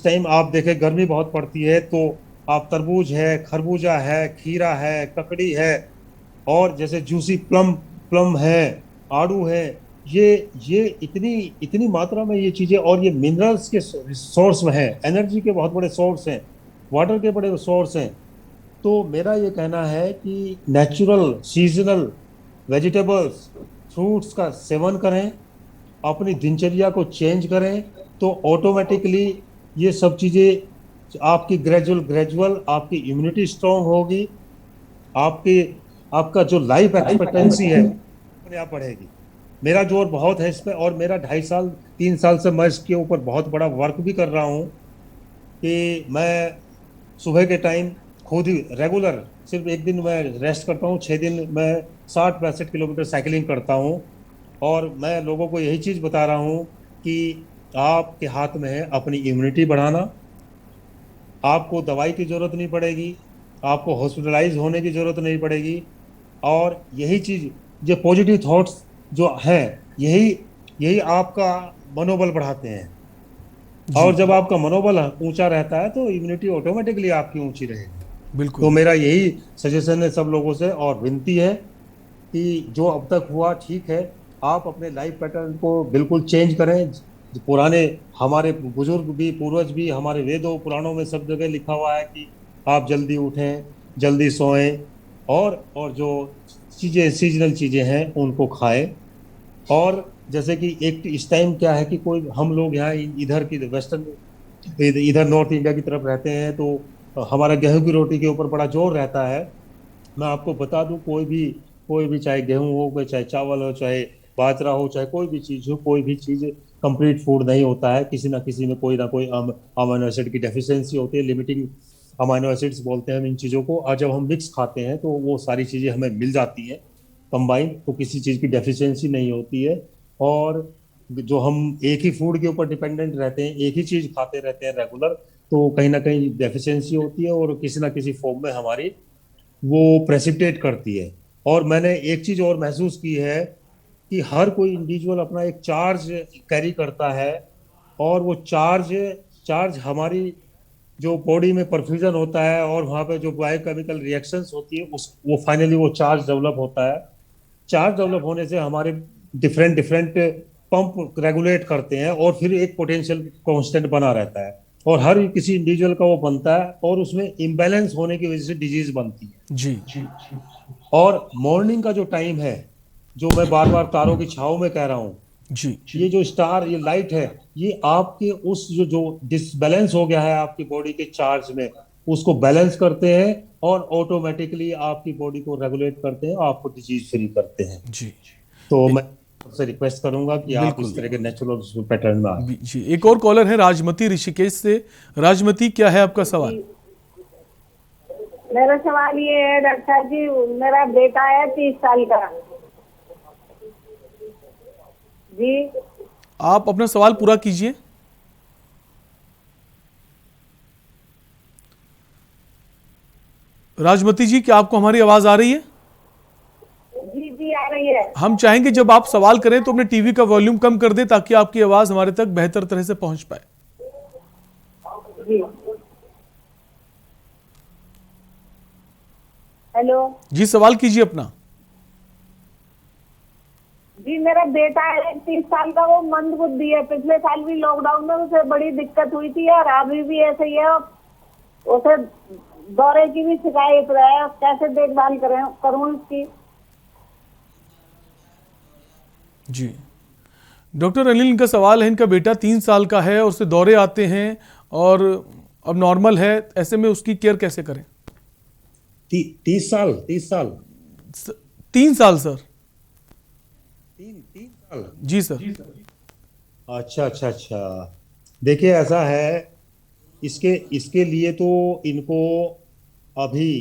टाइम आप देखें गर्मी बहुत पड़ती है, तो आप तरबूज है, खरबूजा है, खीरा है, ककड़ी है, और जैसे जूसी प्लम है, आड़ू है, ये इतनी मात्रा में ये चीज़ें, और ये मिनरल्स के सोर्स में है, एनर्जी के बहुत बड़े सोर्स हैं, वाटर के बड़े सोर्स हैं। तो मेरा ये कहना है कि नेचुरल सीजनल वेजिटेबल्स, फ्रूट्स का सेवन करें, अपनी दिनचर्या को चेंज करें, तो ऑटोमेटिकली ये सब चीज़ें आपकी ग्रेजुअल आपकी इम्यूनिटी स्ट्रॉन्ग होगी, आपका जो लाइफ एक्सपेक्टेंसी है अपने आप बढ़ेगी। मेरा जोर बहुत है इस पर, और मेरा 3 साल से मैं इसके ऊपर बहुत बड़ा वर्क भी कर रहा हूँ कि मैं सुबह के टाइम खुद ही रेगुलर, सिर्फ एक दिन मैं रेस्ट करता हूँ, 6 दिन मैं 60-65 किलोमीटर साइकिलिंग करता हूँ। और मैं लोगों को यही चीज़ बता रहा हूँ कि आपके हाथ में है अपनी इम्यूनिटी बढ़ाना, आपको दवाई की जरूरत नहीं पड़ेगी, आपको हॉस्पिटलाइज होने की जरूरत नहीं पड़ेगी। और यही चीज, जो पॉजिटिव थॉट्स जो हैं, यही यही आपका मनोबल बढ़ाते हैं। और जब आपका मनोबल ऊंचा रहता है तो इम्यूनिटी ऑटोमेटिकली आपकी ऊंची रहेगी। बिल्कुल। तो मेरा यही सजेशन है सब लोगों से और विनती है कि जो अब तक हुआ ठीक है, आप अपने लाइफ पैटर्न को बिल्कुल चेंज करें। पुराने हमारे बुजुर्ग भी, पूर्वज भी, हमारे वेदों पुराणों में सब जगह लिखा हुआ है कि आप जल्दी उठें, जल्दी सोएं और जो चीज़ें सीजनल चीज़ें हैं उनको खाएं। और जैसे कि एक इस टाइम क्या है कि कोई हम लोग यहाँ इधर की वेस्टर्न, इधर नॉर्थ इंडिया की तरफ रहते हैं, तो हमारा गेहूं की रोटी के ऊपर बड़ा जोर रहता है। मैं आपको बता दूं, कोई भी चाहे गेहूं हो, चाहे चावल हो, चाहे बाजरा हो, चाहे कोई भी चीज़ हो, कोई भी चीज़ कंप्लीट फूड नहीं होता है। किसी ना किसी में कोई ना कोई अमीनो एसिड की डेफिशिएंसी होती है, लिमिटिंग अमीनो एसिड्स बोलते हैं हम इन चीज़ों को। और जब हम मिक्स खाते हैं तो वो सारी चीज़ें हमें मिल जाती हैं कंबाइन, तो किसी चीज़ की डेफिशिएंसी नहीं होती है। और जो हम एक ही फूड के ऊपर डिपेंडेंट रहते हैं, एक ही चीज़ खाते रहते हैं रेगुलर, तो कहीं ना कहीं डेफिशिएंसी होती है और किसी ना किसी फॉर्म में हमारी वो प्रेसिपिटेट करती है। और मैंने एक चीज़ और महसूस की है कि हर कोई इंडिविजुअल अपना एक चार्ज कैरी करता है, और वो चार्ज हमारी जो बॉडी में परफ्यूजन होता है और वहाँ पे जो बायोकेमिकल रिएक्शंस होती है वो फाइनली वो चार्ज डेवलप होता है। चार्ज डेवलप होने से हमारे डिफरेंट पंप रेगुलेट करते हैं और फिर एक पोटेंशियल कांस्टेंट बना रहता है, और हर किसी इंडिविजुअल का वो बनता है, और उसमें इम्बैलेंस होने की वजह से डिजीज बनती है। जी। और मॉर्निंग का जो टाइम है, जो मैं बार बार तारों की छाव में कह रहा हूँ जी, ये जो स्टार, ये लाइट है, ये आपके उस जो डिसबैलेंस हो गया है आपकी बॉडी के चार्ज में, उसको बैलेंस करते हैं और ऑटोमेटिकली आपकी बॉडी को रेगुलेट करते हैं, आपको डिजीज फ्री करते हैं। जी। तो मैं आपसे रिक्वेस्ट करूंगा कि आप इस तरह के नेचुरल पैटर्न में आए। जी। एक और कॉलर है राजमती ऋषिकेश से। राजमती, क्या है आपका सवाल? मेरा सवाल ये है डॉक्टर साहब जी, मेरा बेटा है 30 साल का जी। आप अपना सवाल पूरा कीजिए। राजमती जी, क्या आपको हमारी आवाज आ रही है? जी जी आ रही है। हम चाहेंगे जब आप सवाल करें तो अपने टीवी का वॉल्यूम कम कर दें ताकि आपकी आवाज हमारे तक बेहतर तरह से पहुंच पाए। जी। हेलो जी, सवाल कीजिए अपना। जी, मेरा बेटा है 30 साल का, वो मंद बुद्धि है। पिछले साल भी लॉकडाउन में उसे बड़ी दिक्कत हुई थी और अभी भी ऐसे ही है। उसे दौरे की भी शिकायत है, कैसे देखभाल करूं इसकी? जी, डॉक्टर अनिल, इनका सवाल है, इनका बेटा 3 साल का है और उसे दौरे आते हैं और अब नॉर्मल है, ऐसे में उसकी केयर कैसे करें? 30 साल 3 साल 3 साल सर। 3 साल जी सर। अच्छा। देखिए, ऐसा है, इसके लिए तो इनको अभी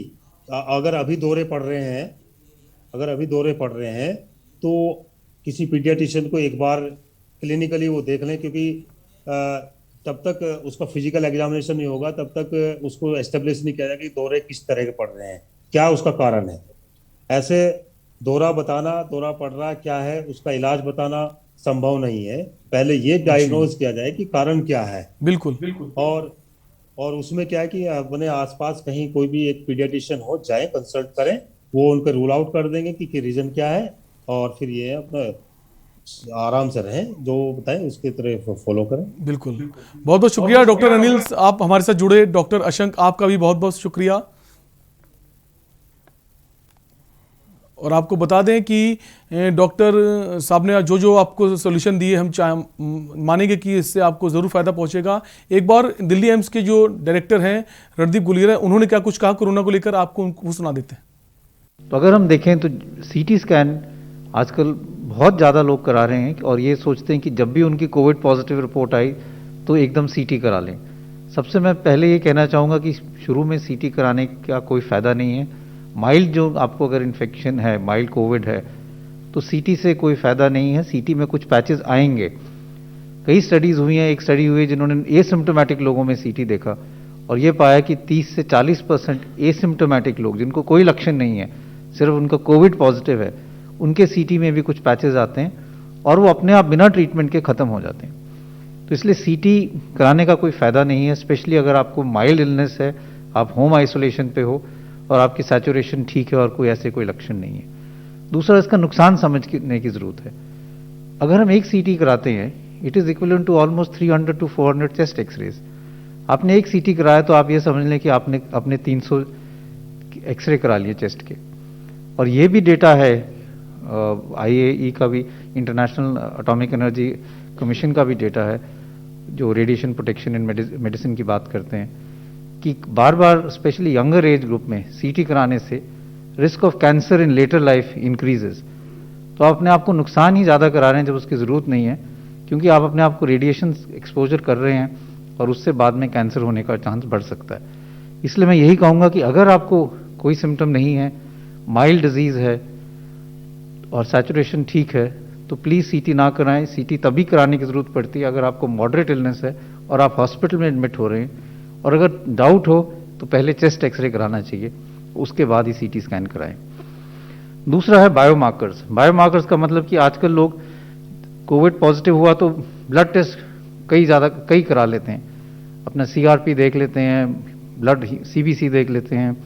अगर अभी दौरे पड़ रहे हैं तो किसी पीडियाट्रिशियन को एक बार क्लिनिकली वो देख लें, क्योंकि तब तक उसका फिजिकल एग्जामिनेशन नहीं होगा, तब तक उसको एस्टेब्लिश नहीं किया जाएगा कि दौरे किस तरह के पड़ रहे हैं, क्या उसका कारण है। ऐसे दौरा पड़ रहा क्या है, उसका इलाज बताना संभव नहीं है। पहले ये डायग्नोज किया जाए कि कारण क्या है। बिल्कुल। और उसमें क्या है कि अपने आसपास कहीं कोई भी एक पीडियाट्रिशियन हो, जाए कंसल्ट करें, वो उनको रूल आउट कर देंगे कि रीजन क्या है, और फिर ये अपना आराम से रहें, जो बताएं उसकी तरह फॉलो करें। बिल्कुल। बहुत बहुत शुक्रिया डॉक्टर अनिल, आप हमारे साथ जुड़े। डॉक्टर अशंक, आपका भी बहुत बहुत शुक्रिया। और आपको बता दें कि डॉक्टर साहब ने जो आपको सोल्यूशन दिए, हम मानेंगे कि इससे आपको ज़रूर फ़ायदा पहुंचेगा। एक बार दिल्ली एम्स के जो डायरेक्टर हैं रणदीप गुलेरिया, उन्होंने क्या कुछ कहा कोरोना को लेकर, आपको उनको सुना देते हैं। तो अगर हम देखें तो सीटी स्कैन आजकल बहुत ज़्यादा लोग करा रहे हैं और ये सोचते हैं कि जब भी उनकी कोविड पॉजिटिव रिपोर्ट आई तो एकदम सीटी करा लें। सबसे मैं पहले ये कहना चाहूँगा कि शुरू में सीटी कराने का कोई फ़ायदा नहीं है। माइल्ड जो आपको अगर इन्फेक्शन है, माइल्ड कोविड है, तो सीटी से कोई फ़ायदा नहीं है। सीटी में कुछ पैचेस आएंगे। कई स्टडीज़ हुई हैं, एक स्टडी हुई है जिन्होंने एसिम्प्टोमेटिक लोगों में सीटी देखा, और ये पाया कि 30 से 40% एसिम्टोमेटिक लोग जिनको कोई लक्षण नहीं है, सिर्फ उनका कोविड पॉजिटिव है, उनके सीटी में भी कुछ पैचेस आते हैं और वो अपने आप बिना ट्रीटमेंट के ख़त्म हो जाते हैं। तो इसलिए सीटी कराने का कोई फ़ायदा नहीं है, स्पेशली अगर आपको माइल्ड इलनेस है, आप होम आइसोलेशन पे हो और आपकी सैचुरेशन ठीक है और कोई ऐसे कोई लक्षण नहीं है। दूसरा, इसका नुकसान समझने की ज़रूरत है। अगर हम एक सीटी कराते हैं, it is equivalent to almost 300 to 400 chest X-rays. आपने एक सीटी कराया तो आप ये समझ लें कि आपने अपने 300 एक्सरे करा लिए चेस्ट के। और ये भी डेटा है IAEA का भी, इंटरनेशनल एटॉमिक एनर्जी कमीशन का भी डेटा है, जो रेडिएशन प्रोटेक्शन इन मेडिसिन की बात करते हैं, कि बार बार स्पेशली यंगर एज ग्रुप में सीटी कराने से risk of cancer in later life increases. तो आप अपने आप को नुकसान ही ज़्यादा करा रहे हैं जब उसकी ज़रूरत नहीं है, क्योंकि आप अपने आप को रेडिएशन एक्सपोजर कर रहे हैं और उससे बाद में कैंसर होने का चांस बढ़ सकता है। इसलिए मैं यही कहूँगा कि अगर आपको कोई सिम्टम नहीं है, माइल्ड डिजीज़ है और सैचुरेशन ठीक है, तो प्लीज़ सीटी ना कराएं। सीटी तभी कराने की ज़रूरत पड़ती है अगर आपको मॉडरेट इलनेस है और आप हॉस्पिटल में एडमिट हो रहे हैं, और अगर डाउट हो तो पहले चेस्ट एक्सरे कराना चाहिए, उसके बाद ही सीटी स्कैन कराएं। दूसरा है बायोमार्कर्स। बायोमार्कर्स का मतलब कि आजकल लोग कोविड पॉजिटिव हुआ तो ब्लड टेस्ट कई करा लेते हैं, अपना CRP देख लेते हैं, ब्लड CBC देख लेते हैं,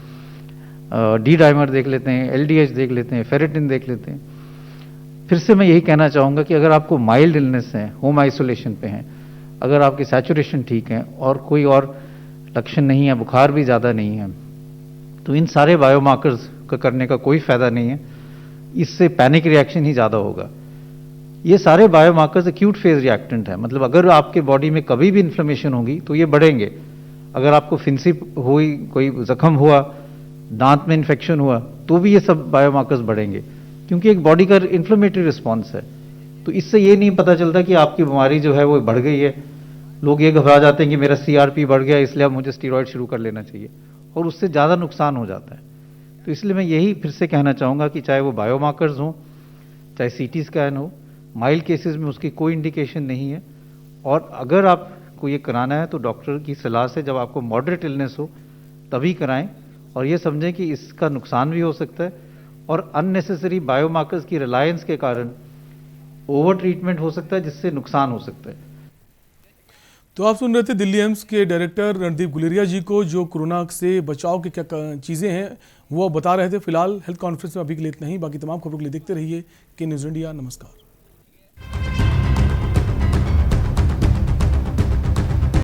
डी डाइमर देख लेते हैं, LDH देख लेते हैं, फेरेटिन देख लेते हैं। फिर से मैं यही कहना चाहूँगा कि अगर आपको माइल्ड इलनेस है, होम आइसोलेशन पे हैं, अगर आपकी सैचुरेशन ठीक है और कोई और लक्षण नहीं है, बुखार भी ज़्यादा नहीं है, तो इन सारे बायोमार्कर्स का करने का कोई फ़ायदा नहीं है। इससे पैनिक रिएक्शन ही ज़्यादा होगा। ये सारे बायोमार्कर्स एक्यूट फेज रिएक्टेंट है, मतलब अगर आपके बॉडी में कभी भी इन्फ्लेमेशन होगी तो ये बढ़ेंगे। अगर आपको फिंसी हुई, कोई जख्म हुआ, दांत में इन्फेक्शन हुआ, तो भी ये सब बायोमार्कर्स बढ़ेंगे, क्योंकि एक बॉडी का इन्फ्लेमेटरी रिस्पॉन्स है। तो इससे ये नहीं पता चलता कि आपकी बीमारी जो है वो बढ़ गई है। लोग ये घबरा जाते हैं कि मेरा CRP बढ़ गया इसलिए अब मुझे स्टीरॉयड शुरू कर लेना चाहिए, और उससे ज़्यादा नुकसान हो जाता है। तो इसलिए मैं यही फिर से कहना चाहूँगा कि चाहे वो बायोमार्कर्स हों, चाहे CT स्कैन हो, माइल्ड केसेस में उसकी कोई इंडिकेशन नहीं है। और अगर आपको ये कराना है तो डॉक्टर की सलाह से, जब आपको मॉडरेट इलनेस हो तभी कराएं, और ये समझें कि इसका नुकसान भी हो सकता है और अननेसेसरी बायोमार्कर्स की रिलायंस के कारण ओवर ट्रीटमेंट हो सकता है, जिससे नुकसान हो सकता है। तो आप सुन रहे थे दिल्ली एम्स के डायरेक्टर रणदीप गुलेरिया जी को, जो कोरोना से बचाव की क्या चीज़ें हैं वो बता रहे थे। फिलहाल हेल्थ कॉन्फ्रेंस में अभी के लिए इतना ही। बाकी तमाम खबरों के लिए देखते रहिए के न्यूज़ इंडिया। नमस्कार।